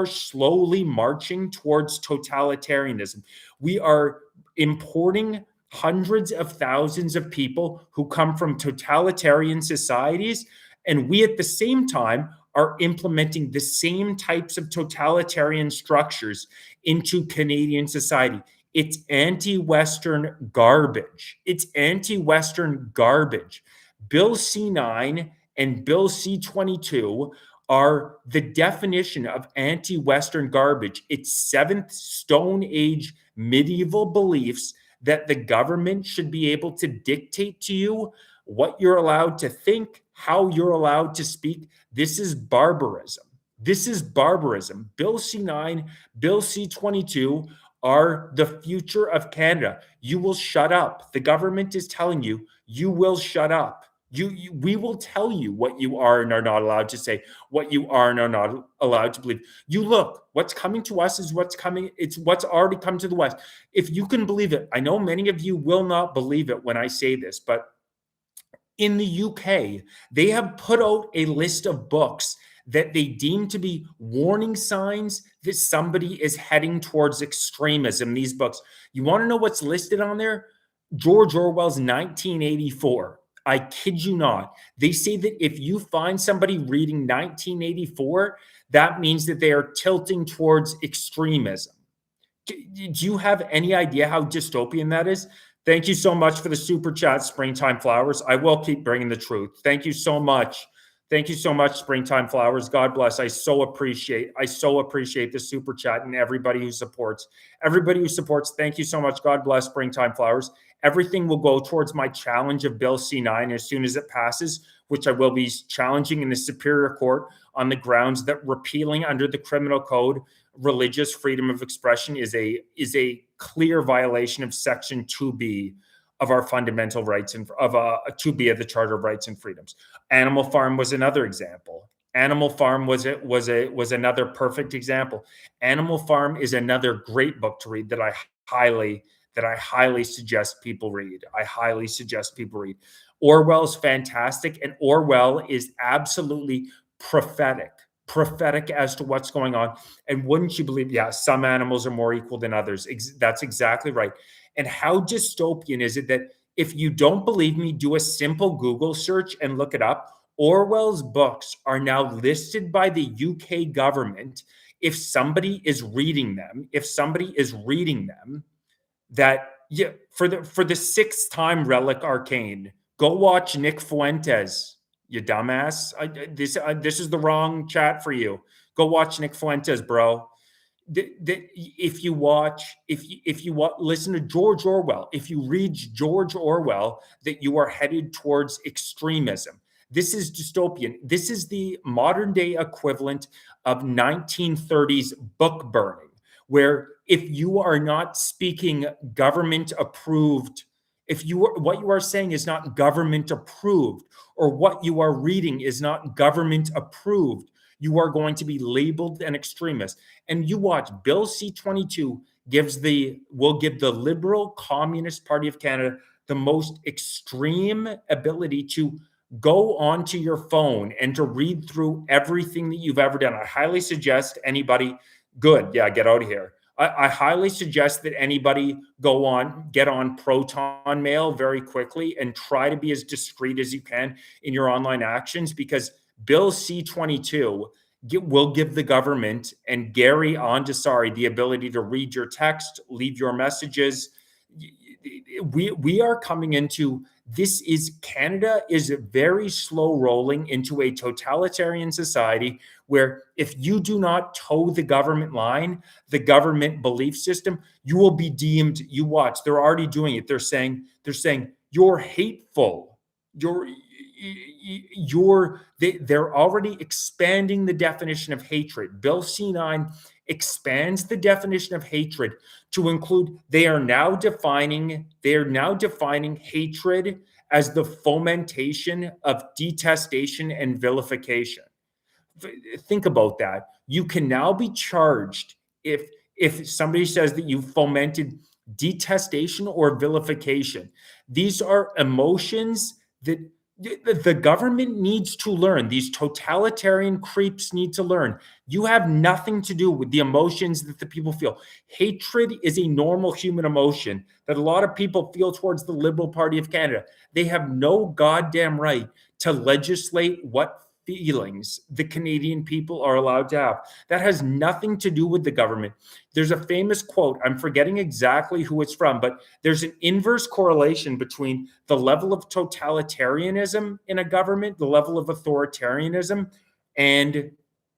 slowly marching towards totalitarianism. We are importing hundreds of thousands of people who come from totalitarian societies, and we at the same time are implementing the same types of totalitarian structures into Canadian society. It's anti-Western garbage. It's anti-Western garbage. Bill C-9 and Bill C-22 are the definition of anti-Western garbage. It's 7th Stone Age medieval beliefs that the government should be able to dictate to you what you're allowed to think, how you're allowed to speak. This is barbarism. This is barbarism. Bill C-9, Bill C-22 are the future of Canada. You will shut up. The government is telling you, you will shut up. We will tell you what you are and are not allowed to say, what you are and are not allowed to believe. You look, what's coming to us is what's coming. It's what's already come to the West. If you can believe it, I know many of you will not believe it when I say this, but in the UK, they have put out a list of books that they deem to be warning signs that somebody is heading towards extremism. These books, you want to know what's listed on there? George Orwell's 1984. I kid you not. They say that if you find somebody reading 1984, that means that they are tilting towards extremism. Do you have any idea how dystopian that is? Thank you so much for the super chat, Springtime Flowers. I will keep bringing the truth. Thank you so much. Thank you so much, Springtime Flowers. God bless. I so appreciate the super chat and everybody who supports. Everybody who supports, thank you so much. God bless, Springtime Flowers. Everything will go towards my challenge of Bill C9 as soon as it passes, which I will be challenging in the Superior Court on the grounds that repealing under the criminal code religious freedom of expression is a clear violation of Section 2B of our fundamental rights and of 2B of the Charter of Rights and Freedoms. Animal Farm was another example. Animal Farm was another perfect example. Animal Farm is another great book to read highly that I highly suggest people read. I highly suggest people read. Orwell's fantastic, and Orwell is absolutely prophetic, prophetic as to what's going on. And wouldn't you believe, yeah, some animals are more equal than others. That's exactly right. And how dystopian is it that if you don't believe me, do a simple Google search and look it up. Orwell's books are now listed by the UK government. If somebody is reading them, that yeah, for the sixth time, Relic Arcane, go watch Nick Fuentes, you dumbass. This is the wrong chat for you. Go watch Nick Fuentes, bro. If you watch, if you listen to George Orwell, if you read George Orwell, that you are headed towards extremism. This is dystopian. This is the modern day equivalent of 1930s book burning, where if you are not speaking government approved, if you are, what you are saying is not government approved, or what you are reading is not government approved, you are going to be labeled an extremist. And you watch Bill C-22 will give the Liberal Communist Party of Canada the most extreme ability to go onto your phone and to read through everything that you've ever done. I highly suggest anybody, good, yeah, get out of here. I highly suggest that anybody get on Proton Mail very quickly and try to be as discreet as you can in your online actions, because Bill C-22 will give the government and Gary Ondesari the ability to read your text, leave your messages. We are coming into Canada is very slow rolling into a totalitarian society where if you do not toe the government line, the government belief system, you will be deemed, you watch, they're already doing it. They're saying you're hateful. They're already expanding the definition of hatred. Bill C9 expands the definition of hatred to include, they are now defining hatred as the fomentation of detestation and vilification. Think about that. You can now be charged if somebody says that you fomented detestation or vilification. These are emotions that the government needs to learn. These totalitarian creeps need to learn. You have nothing to do with the emotions that the people feel. Hatred is a normal human emotion that a lot of people feel towards the Liberal Party of Canada. They have no goddamn right to legislate what feelings the Canadian people are allowed to have. That has nothing to do with the government. There's a famous quote, I'm forgetting exactly who it's from, but there's an inverse correlation between the level of totalitarianism in a government, the level of authoritarianism, and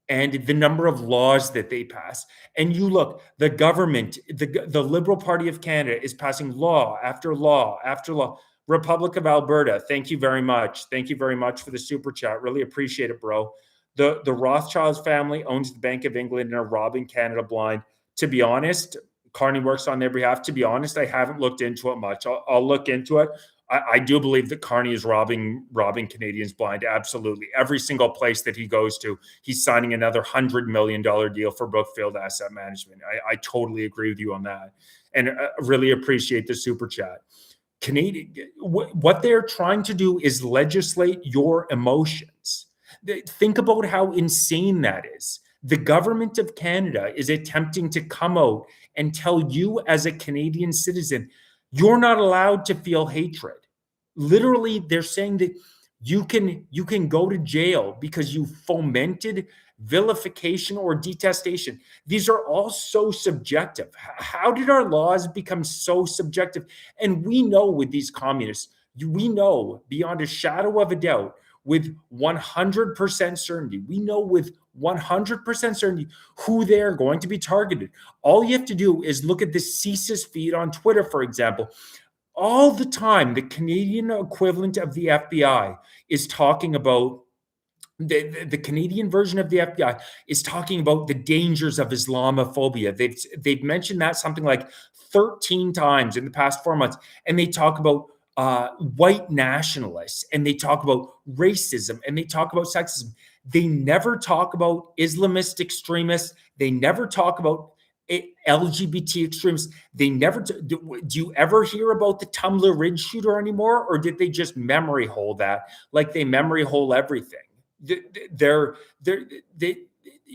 the number of laws that they pass. And you look, the government, the Liberal Party of Canada is passing law after law after law. Republic of Alberta, thank you very much. Thank you very much for the super chat. Really appreciate it, bro. The Rothschilds family owns the Bank of England and are robbing Canada blind. To be honest, Carney works on their behalf. To be honest, I haven't looked into it much. I'll look into it. I do believe that Carney is robbing Canadians blind. Absolutely. Every single place that he goes to, he's signing another $100 million deal for Brookfield Asset Management. I totally agree with you on that. And really appreciate the super chat. What they're trying to do is legislate your emotions. Think about how insane that is. The government of Canada is attempting to come out and tell you as a Canadian citizen, you're not allowed to feel hatred. Literally, they're saying that you can go to jail because you fomented vilification or detestation. These are all so subjective. How did our laws become so subjective? And we know with these communists, we know beyond a shadow of a doubt, with 100% certainty. We know with 100% certainty who they are going to be targeted. All you have to do is look at the CSIS feed on Twitter, for example. All the time, the Canadian equivalent of the FBI is talking about the Canadian version of the FBI is talking about the dangers of Islamophobia. They've mentioned that something like 13 times in the past 4 months, and they talk about white nationalists, and they talk about racism, and they talk about sexism. They never talk about Islamist extremists. They never talk about LGBT extremists. They never do you ever hear about the Tumblr Ridge shooter anymore, or did they just memory hole that like they memory hole everything? They're they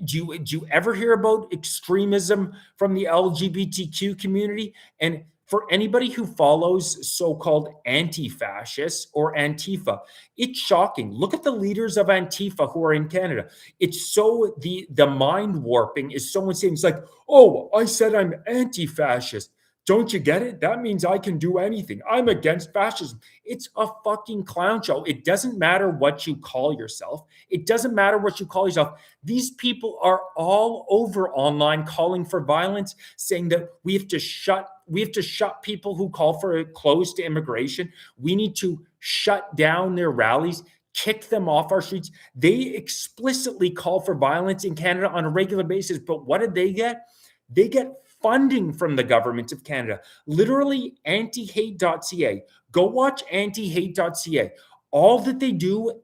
do you ever hear about extremism from the LGBTQ community? And for anybody who follows so-called anti-fascists or Antifa, it's shocking. Look at the leaders of Antifa who are in Canada. It's so the mind warping is so insane. It's like, oh, I said I'm anti-fascist. Don't you get it? That means I can do anything. I'm against fascism. It's a fucking clown show. It doesn't matter what you call yourself. It doesn't matter what you call yourself. These people are all over online calling for violence, saying that we have to shut people who call for a close to immigration. We need to shut down their rallies, kick them off our streets. They explicitly call for violence in Canada on a regular basis. But what did they get? They get funding from the government of Canada. Literally antihate.ca. Go watch antihate.ca. All that they do,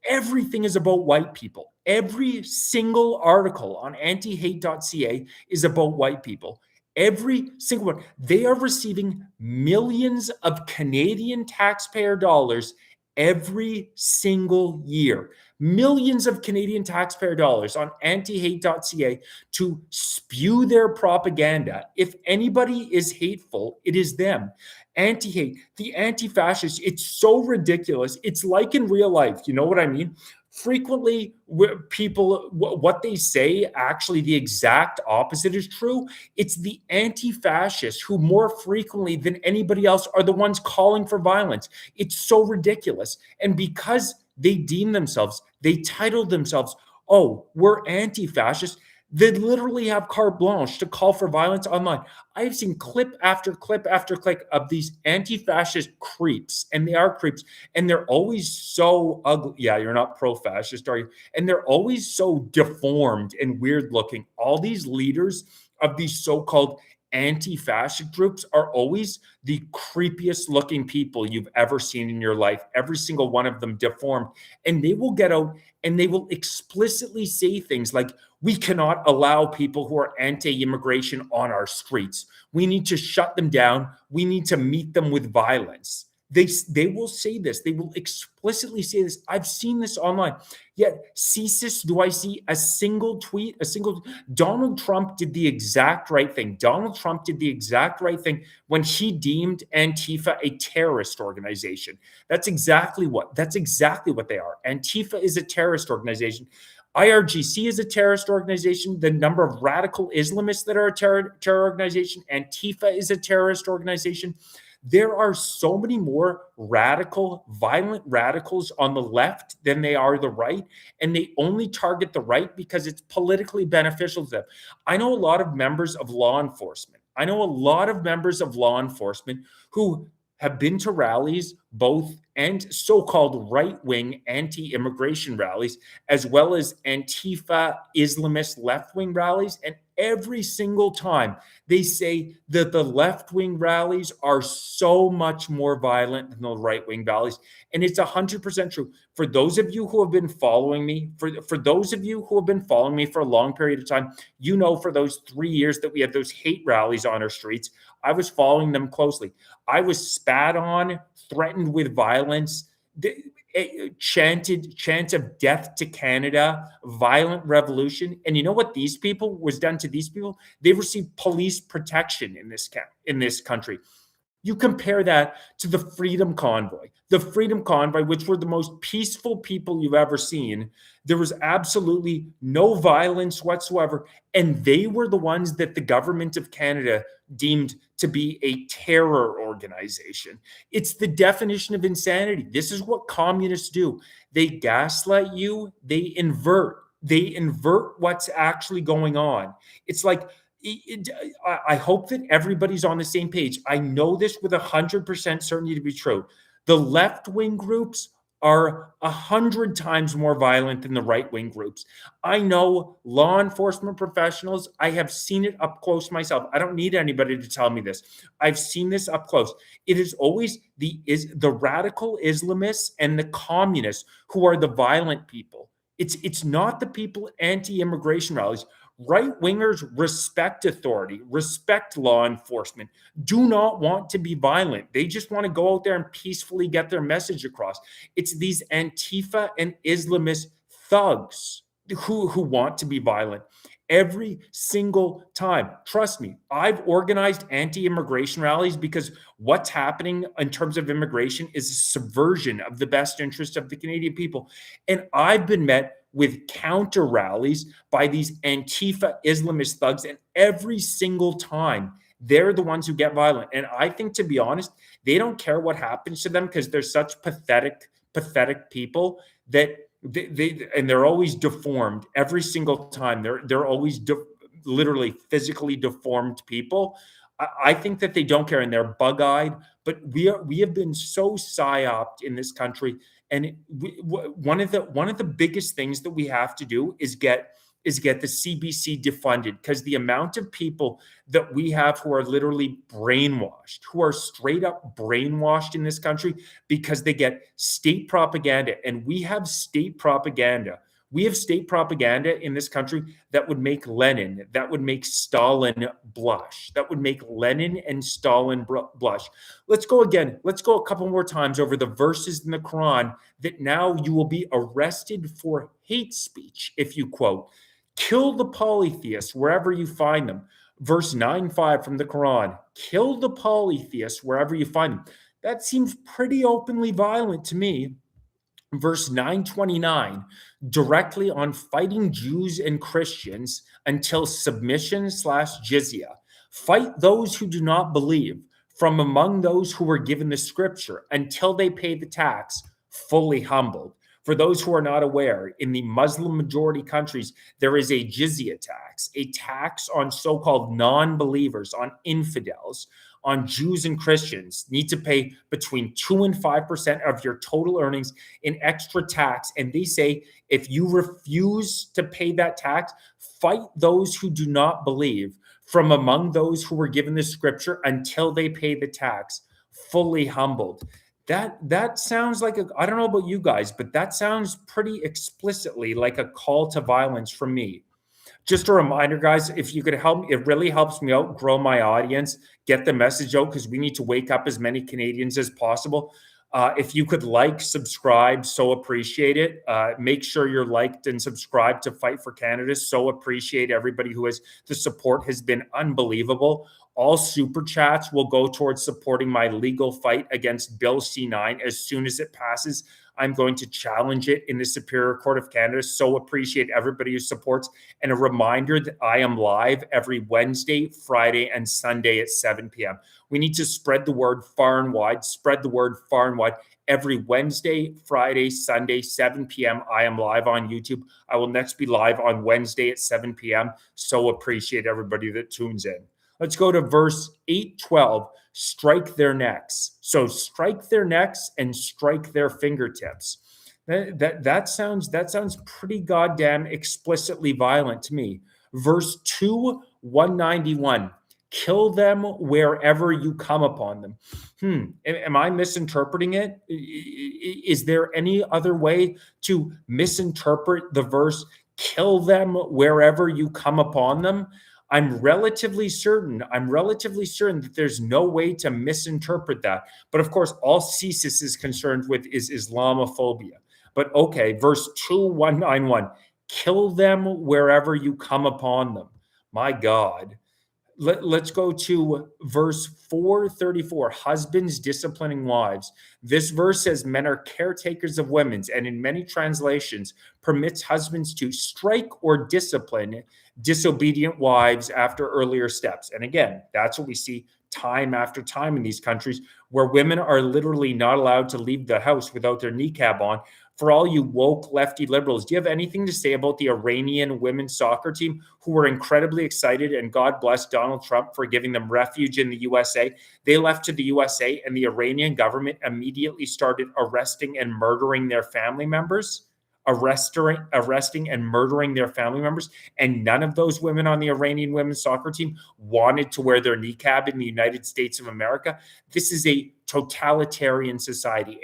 everything is about white people. Every single article on antihate.ca is about white people. Every single one. They are receiving millions of Canadian taxpayer dollars every single year. Millions of Canadian taxpayer dollars on antihate.ca to spew their propaganda. If anybody is hateful, it is them. Anti-hate, the anti-fascists, it's so ridiculous. It's like in real life. You know what I mean? Frequently, people, what they say, actually the exact opposite is true. It's the anti-fascists who more frequently than anybody else are the ones calling for violence. It's so ridiculous. And because they deem themselves, they title themselves, oh, we're anti-fascist. They literally have carte blanche to call for violence online. I've seen clip after clip after clip of these anti-fascist creeps, and they are creeps, and they're always so ugly. Yeah, you're not pro-fascist, are you? And they're always so deformed and weird looking. All these leaders of these so-called anti-fascist groups are always the creepiest looking people you've ever seen in your life. Every single one of them deformed. And they will get out and they will explicitly say things like, we cannot allow people who are anti-immigration on our streets. We need to shut them down. We need to meet them with violence. They will say this. They will explicitly say this. I've seen this online. Yet, CSIS, do I see a single tweet? Donald Trump did the exact right thing. Donald Trump did the exact right thing when he deemed Antifa a terrorist organization. That's exactly what they are. Antifa is a terrorist organization. IRGC is a terrorist organization. The number of radical Islamists that are a terror organization. Antifa is a terrorist organization. There are so many more violent radicals on the left than they are the right, and they only target the right because it's politically beneficial to them. I know a lot of members of law enforcement. Who have been to rallies, both and so-called right-wing anti-immigration rallies, as well as Antifa Islamist left-wing rallies. And every single time they say that the left-wing rallies are so much more violent than the right-wing rallies. And it's 100% true. For those of you who have been following me, for those of you who have been following me for a long period of time, you know, for those 3 years that we had those hate rallies on our streets, I was following them closely. I was spat on, threatened with violence, chants of death to Canada, violent revolution. And you know what was done to these people? They received police protection in this country. You compare that to the Freedom Convoy, which were the most peaceful people you've ever seen. There was absolutely no violence whatsoever. And they were the ones that the government of Canada deemed to to be a terror organization. It's the definition of insanity. This is what communists do. They gaslight you, they invert what's actually going on. It's like, I hope that everybody's on the same page. I know this with 100% certainty to be true. The left wing groups are 100 times more violent than the right wing groups. I know law enforcement professionals. I have seen it up close myself. I don't need anybody to tell me this. I've seen this up close. It is always the radical Islamists and the communists who are the violent people. It's not the people anti-immigration rallies. Right wingers respect authority, respect law enforcement, do not want to be violent. They just want to go out there and peacefully get their message across. It's these Antifa and Islamist thugs who want to be violent every single time. Trust me, I've organized anti-immigration rallies because what's happening in terms of immigration is a subversion of the best interest of the Canadian people. And I've been met with counter rallies by these Antifa Islamist thugs, and every single time they're the ones who get violent. And I think, to be honest, they don't care what happens to them because they're such pathetic people that they're always deformed every single time. They're always literally physically deformed people. I think that they don't care and they're bug-eyed, but we have been so psyoped in this country. And one of the biggest things that we have to do is get the CBC defunded, because the amount of people that we have who are literally brainwashed, who are straight up brainwashed in this country because they get state propaganda. And we have state propaganda. We have state propaganda in this country that would make Lenin, that would make Stalin blush, that would make Lenin and Stalin blush. Let's go again. Let's go a couple more times over the verses in the Quran that now you will be arrested for hate speech if you quote. Kill the polytheists wherever you find them. Verse 9:5 from the Quran. Kill the polytheists wherever you find them. That seems pretty openly violent to me. Verse 929, directly on fighting Jews and Christians until submission/jizya. Fight those who do not believe from among those who were given the scripture until they pay the tax, fully humbled. For those who are not aware, in the Muslim majority countries, there is a jizya tax, a tax on so-called non-believers, on infidels, on Jews and Christians. Need to pay between 2 and 5% of your total earnings in extra tax. And they say, if you refuse to pay that tax, fight those who do not believe from among those who were given the scripture until they pay the tax, fully humbled. That sounds like I don't know about you guys, but that sounds pretty explicitly like a call to violence from me. Just a reminder, guys, if you could help, it really helps me out, grow my audience, get the message out, because we need to wake up as many Canadians as possible. If you could like, subscribe, so appreciate it. Make sure you're liked and subscribed to Fight for Canada. So appreciate everybody who has, the support has been unbelievable. All super chats will go towards supporting my legal fight against Bill C9. As soon as it passes, I'm going to challenge it in the Superior Court of Canada. So appreciate everybody who supports. And a reminder that I am live every Wednesday, Friday, and Sunday at 7 p.m. We need to spread the word far and wide, spread the word far and wide. Every Wednesday, Friday, Sunday, 7 p.m. I am live on YouTube. I will next be live on Wednesday at 7 p.m. So appreciate everybody that tunes in. Let's go to verse 8:12. Strike their necks. So strike their necks and strike their fingertips. That sounds pretty goddamn explicitly violent to me. Verse 2, 191. Kill them wherever you come upon them. Am I misinterpreting it? Is there any other way to misinterpret the verse, kill them wherever you come upon them? I'm relatively certain that there's no way to misinterpret that. But of course, all CSIS is concerned with is Islamophobia. But okay, verse 2191, kill them wherever you come upon them. My God. Let's go to verse 434, husbands disciplining wives. This verse says men are caretakers of women, and in many translations permits husbands to strike or discipline disobedient wives after earlier steps. And again, that's what we see time after time in these countries where women are literally not allowed to leave the house without their niqab on. For all you woke lefty liberals, do you have anything to say about the Iranian women's soccer team who were incredibly excited, and God bless Donald Trump for giving them refuge in the USA? They left to the USA and the Iranian government immediately started arresting and murdering their family members. Arresting and murdering their family members. And none of those women on the Iranian women's soccer team wanted to wear their niqab in the United States of America. This is a totalitarian society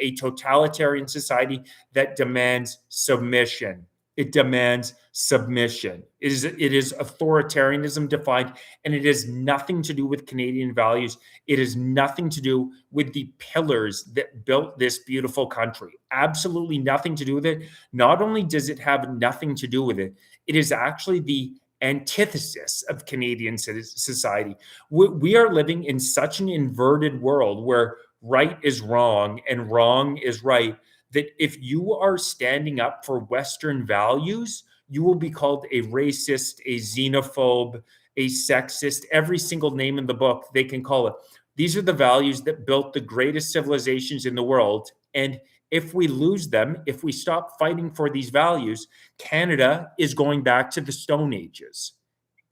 that demands submission. It demands submission. It is authoritarianism defined, and it has nothing to do with Canadian values. It has nothing to do with the pillars that built this beautiful country. Absolutely nothing to do with it. Not only does it have nothing to do with it, it is actually the antithesis of Canadian society. We are living in such an inverted world where right is wrong and wrong is right, that if you are standing up for Western values, you will be called a racist, a xenophobe, a sexist, every single name in the book they can call it. These are the values that built the greatest civilizations in the world. And if we lose them, if we stop fighting for these values, Canada is going back to the Stone Ages.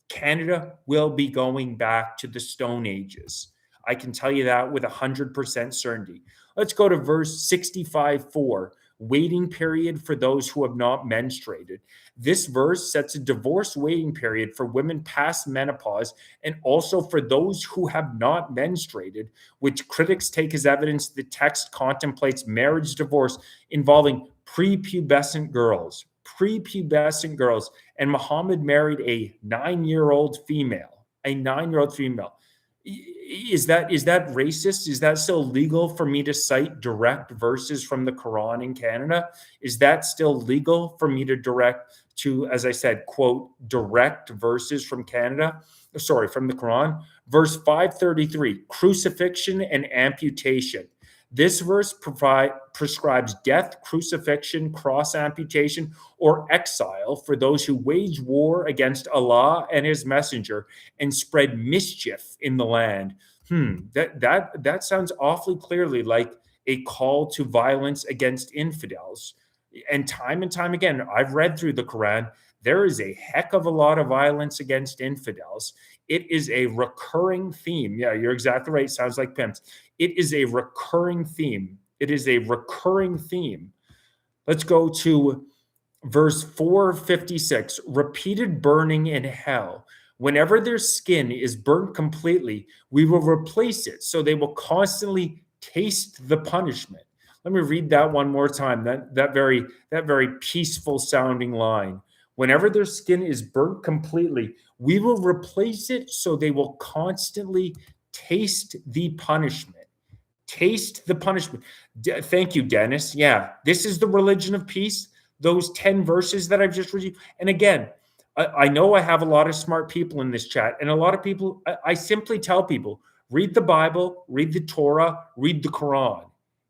Canada will be going back to the Stone Ages. I can tell you that with 100% certainty. Let's go to verse 65:4, waiting period for those who have not menstruated. This verse sets a divorce waiting period for women past menopause and also for those who have not menstruated, which critics take as evidence the text contemplates marriage divorce involving prepubescent girls. Prepubescent girls. And Muhammad married a 9-year-old female. A 9-year-old female. Is that racist? Is that still legal for me to cite direct verses from the Quran in Canada? Is that still legal for me to as I said, quote, direct verses from Canada? Sorry, from the Quran. Verse 533, crucifixion and amputation. This verse prescribes death, crucifixion, cross amputation, or exile for those who wage war against Allah and his messenger and spread mischief in the land. That sounds awfully clearly like a call to violence against infidels. And time again, I've read through the Quran. There is a heck of a lot of violence against infidels. It is a recurring theme. Yeah, you're exactly right. Sounds like pimps. It is a recurring theme. It is a recurring theme. Let's go to verse 456. Repeated burning in hell. Whenever their skin is burnt completely, we will replace it so they will constantly taste the punishment. Let me read that one more time. That very peaceful sounding line. Whenever their skin is burnt completely, we will replace it so they will constantly taste the punishment. Taste the punishment. Thank you, Dennis. Yeah, this is the religion of peace. Those 10 verses that I've just read you. And again, I know I have a lot of smart people in this chat, and a lot of people, I simply tell people, read the Bible, read the Torah, read the Quran,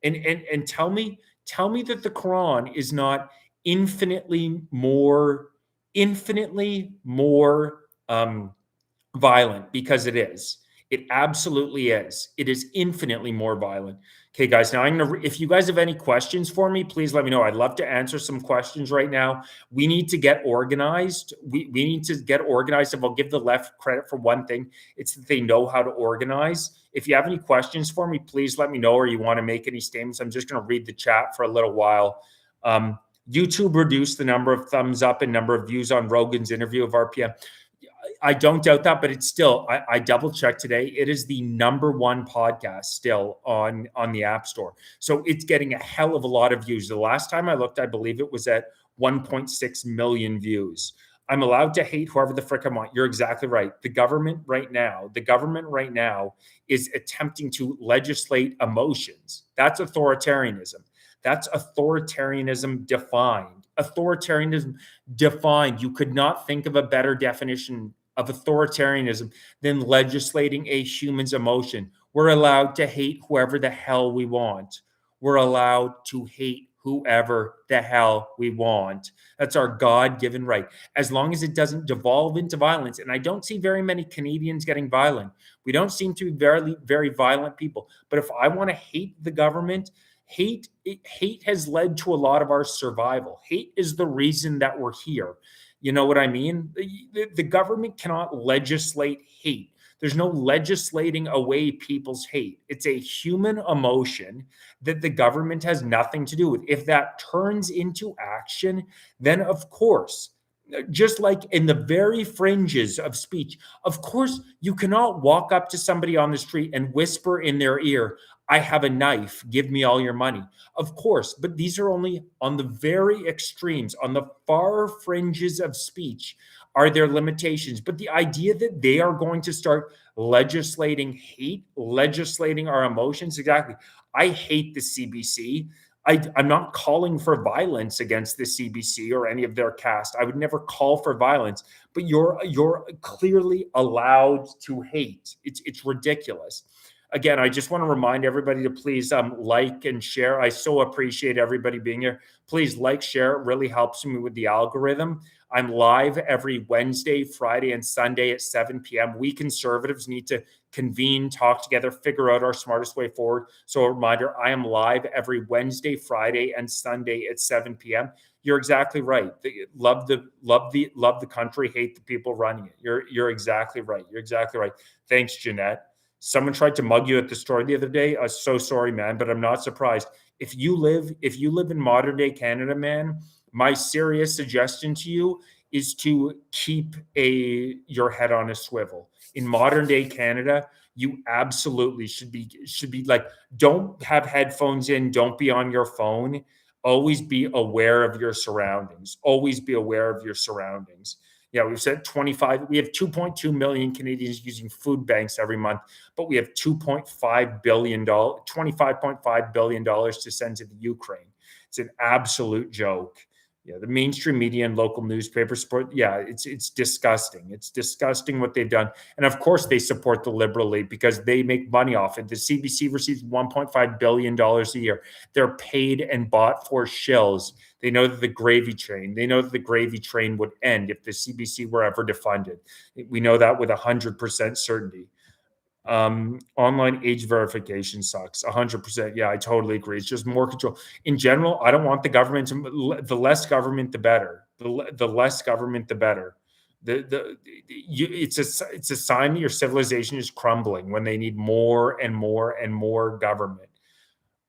and tell me that the Quran is not infinitely more violent, because it is. It absolutely is. It is infinitely more violent. Okay, guys, now if you guys have any questions for me, please let me know. I'd love to answer some questions right now. We need to get organized. We need to get organized. If I'll give the left credit for one thing, it's that they know how to organize. If you have any questions for me, please let me know, or you want to make any statements. I'm just going to read the chat for a little while. YouTube reduced the number of thumbs up and number of views on Rogan's interview of RPM. I don't doubt that, but it's still, I double checked today. It is the #1 podcast still on the App Store. So it's getting a hell of a lot of views. The last time I looked, I believe it was at 1.6 million views. I'm allowed to hate whoever the frick I want. You're exactly right. The government right now is attempting to legislate emotions. That's authoritarianism. That's authoritarianism defined. Authoritarianism defined. You could not think of a better definition of authoritarianism than legislating a human's emotion. We're allowed to hate whoever the hell we want. We're allowed to hate whoever the hell we want. That's our God given right, as long as it doesn't devolve into violence. And I don't see very many Canadians getting violent. We don't seem to be very, very violent people. But if I want to hate the government, hate has led to a lot of our survival. Hate is the reason that we're here. You know what I mean? The government cannot legislate hate. There's no legislating away people's hate. It's a human emotion that the government has nothing to do with. If that turns into action, then of course, just like in the very fringes of speech, of course, you cannot walk up to somebody on the street and whisper in their ear, I have a knife, give me all your money. Of course, but these are only on the very extremes, on the far fringes of speech are there limitations. But the idea that they are going to start legislating hate, legislating our emotions, exactly. I hate the CBC. I'm not calling for violence against the CBC or any of their cast. I would never call for violence, but you're clearly allowed to hate. It's ridiculous. Again, I just want to remind everybody to please like and share. I so appreciate everybody being here. Please like, share. It really helps me with the algorithm. I'm live every Wednesday, Friday, and Sunday at 7 p.m. We conservatives need to convene, talk together, figure out our smartest way forward. So a reminder, I am live every Wednesday, Friday, and Sunday at 7 p.m. You're exactly right. Love the country, hate the people running it. You're exactly right. You're exactly right. Thanks, Jeanette. Someone tried to mug you at the store the other day. I'm so sorry, man, but I'm not surprised. If you live in modern day Canada, man, my serious suggestion to you is to keep your head on a swivel. In modern day Canada, you absolutely should be like, don't have headphones in, don't be on your phone. Always be aware of your surroundings. Always be aware of your surroundings. Yeah, we've said 25. We have 2.2 million Canadians using food banks every month, but we have $2.5 billion, $25.5 billion to send to the Ukraine. It's an absolute joke. Yeah, the mainstream media and local newspaper support. Yeah, it's disgusting. It's disgusting what they've done. And of course, they support the Liberal League because they make money off it. The CBC receives $1.5 billion a year. They're paid and bought for shills. They know that they know that the gravy train would end if the CBC were ever defunded. We know that with 100% certainty. Online age verification sucks. 100%. Yeah, I totally agree. It's just more control. In general, I don't want the government the less government, the better. The less government, the better. It's a sign that your civilization is crumbling when they need more and more and more government.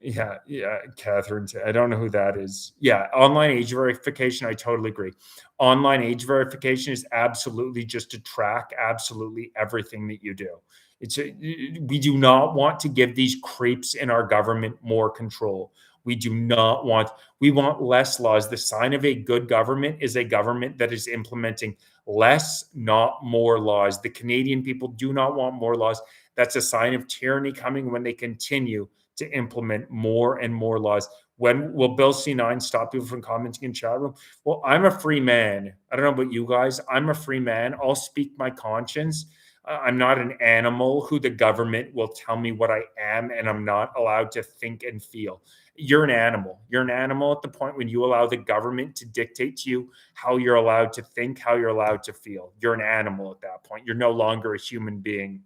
Yeah, yeah, Catherine. I don't know who that is. Yeah, online age verification. I totally agree. Online age verification is absolutely just to track absolutely everything that you do. We do not want to give these creeps in our government more control. We do not want. We want less laws. The sign of a good government is a government that is implementing less, not more laws. The Canadian people do not want more laws. That's a sign of tyranny coming when they continue to implement more and more laws. When will Bill C9 stop people from commenting in chat room? Well, I'm a free man. I don't know about you guys. I'm a free man. I'll speak my conscience. I'm not an animal who the government will tell me what I am, and I'm not allowed to think and feel. You're an animal. You're an animal at the point when you allow the government to dictate to you how you're allowed to think, how you're allowed to feel. You're an animal at that point. You're no longer a human being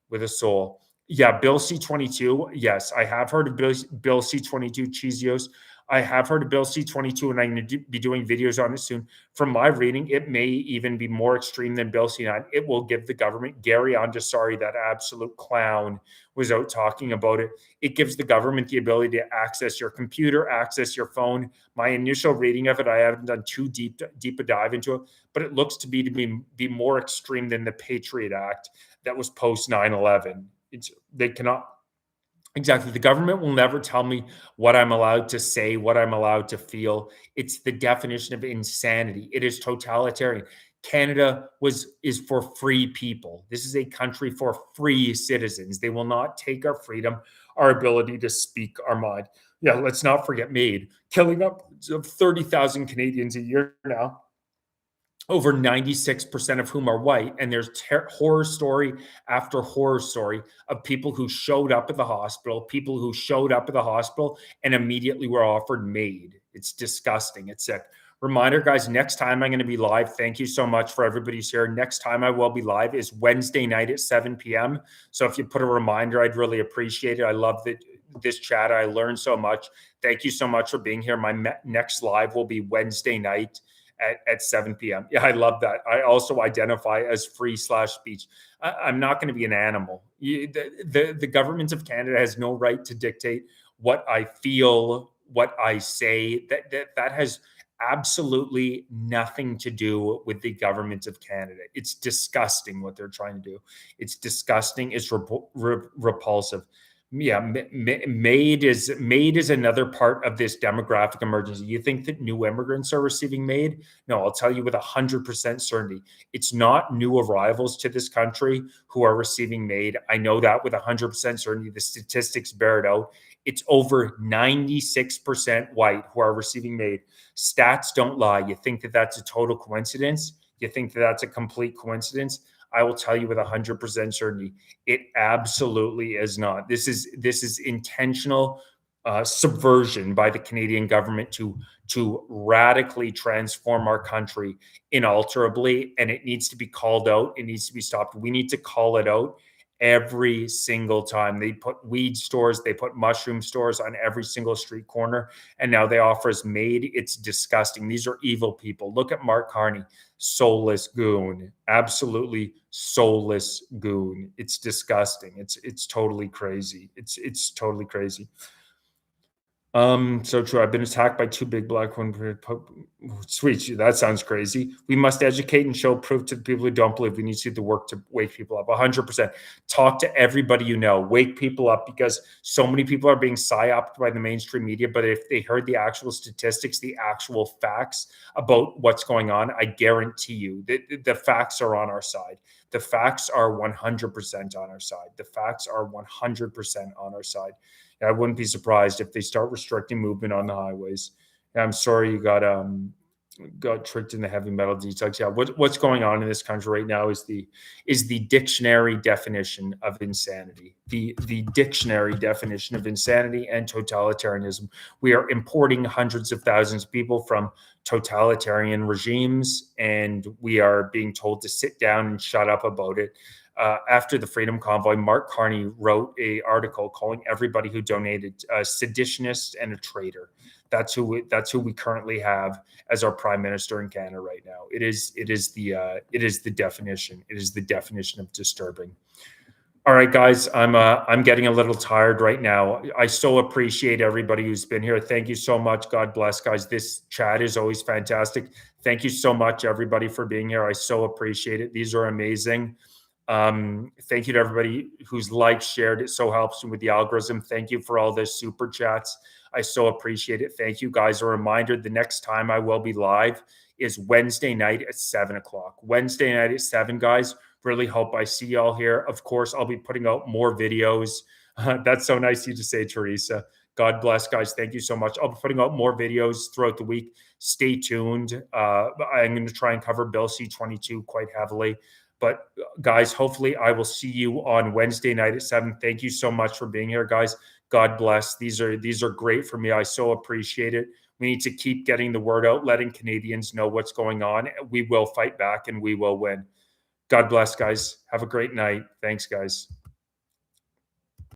with a soul. Yeah, Bill C-22. Yes, I have heard of Bill C-22 Cheesios. I have heard of Bill C-22, and I'm going to be doing videos on it soon. From my reading, it may even be more extreme than Bill C-9. It will give the government, Gary Andesari, that absolute clown, was out talking about it. It gives the government the ability to access your computer, access your phone. My initial reading of it, I haven't done too deep a dive into it, but it looks to be more extreme than the Patriot Act that was post 9/11. They cannot. Exactly. The government will never tell me what I'm allowed to say, what I'm allowed to feel. It's the definition of insanity. It is totalitarian. Canada is for free people. This is a country for free citizens. They will not take our freedom, our ability to speak our mind. Yeah, let's not forget MAID, killing up of 30,000 Canadians a year now. over 96% of whom are white. And there's horror story after horror story of people who showed up at the hospital, and immediately were offered MAID. It's disgusting. It's sick. Reminder, guys, next time I'm going to be live. Thank you so much for everybody who's here. Next time I will be live is Wednesday night at 7 p.m. So if you put a reminder, I'd really appreciate it. I love this chat. I learned so much. Thank you so much for being here. My next live will be Wednesday night at 7 p.m. Yeah, I love that. I also identify as free/speech. I'm not going to be an animal. The government of Canada has no right to dictate what I feel, what I say. That has absolutely nothing to do with the government of Canada. It's disgusting what they're trying to do. It's disgusting. It's repulsive. Yeah, MAID is another part of this demographic emergency. You think that new immigrants are receiving MAID? No, I'll tell you with 100% certainty, it's not new arrivals to this country who are receiving MAID. I know that with 100% certainty. The statistics bear it out. It's over 96% white who are receiving MAID. Stats don't lie. You think that that's a total coincidence? You think that that's a complete coincidence? I will tell you with 100% certainty, it absolutely is not. This is intentional subversion by the Canadian government to radically transform our country inalterably, and it needs to be called out. It needs to be stopped. We need to call it out every single time. They put weed stores, they put mushroom stores on every single street corner, and now they offer us MAID. It's disgusting. These are evil people. Look at Mark Carney, soulless goon, absolutely soulless goon. It's disgusting. It's totally crazy. It's totally crazy. So true. I've been attacked by two big black women. Sweet. That sounds crazy. We must educate and show proof to the people who don't believe. We need to do the work to wake people up. 100%. Talk to everybody you know. Wake people up, because so many people are being psyoped by the mainstream media. But if they heard the actual statistics, the actual facts about what's going on, I guarantee you that the facts are on our side. The facts are 100% on our side. The facts are 100% on our side. I wouldn't be surprised if they start restricting movement on the highways. I'm sorry you got tricked in the heavy metal detox. Yeah, what's going on in this country right now is the dictionary definition of insanity. The dictionary definition of insanity and totalitarianism. We are importing hundreds of thousands of people from totalitarian regimes, and we are being told to sit down and shut up about it. After the Freedom Convoy, Mark Carney wrote an article calling everybody who donated a seditionist and a traitor. That's who we currently have as our prime minister in Canada right now. It is the definition. It is the definition of disturbing. All right, guys, I'm getting a little tired right now. I so appreciate everybody who's been here. Thank you so much. God bless, guys. This chat is always fantastic. Thank you so much, everybody, for being here. I so appreciate it. These are amazing. Thank you to everybody who's liked, shared. It so helps with the algorithm. Thank you for all the super chats. I so appreciate it. Thank you, guys. A reminder, the next time I will be live is Wednesday night at 7 o'clock. Wednesday night at 7, guys. Really hope I see y'all here. Of course, I'll be putting out more videos. That's so nice of you to say, Teresa. God bless, guys. Thank you so much. I'll be putting out more videos throughout the week. Stay tuned. I'm going to try and cover Bill C-22 quite heavily. But guys, hopefully I will see you on Wednesday night at 7. Thank you so much for being here, guys. God bless. These are great for me. I so appreciate it. We need to keep getting the word out, letting Canadians know what's going on. We will fight back and we will win. God bless, guys. Have a great night. Thanks, guys.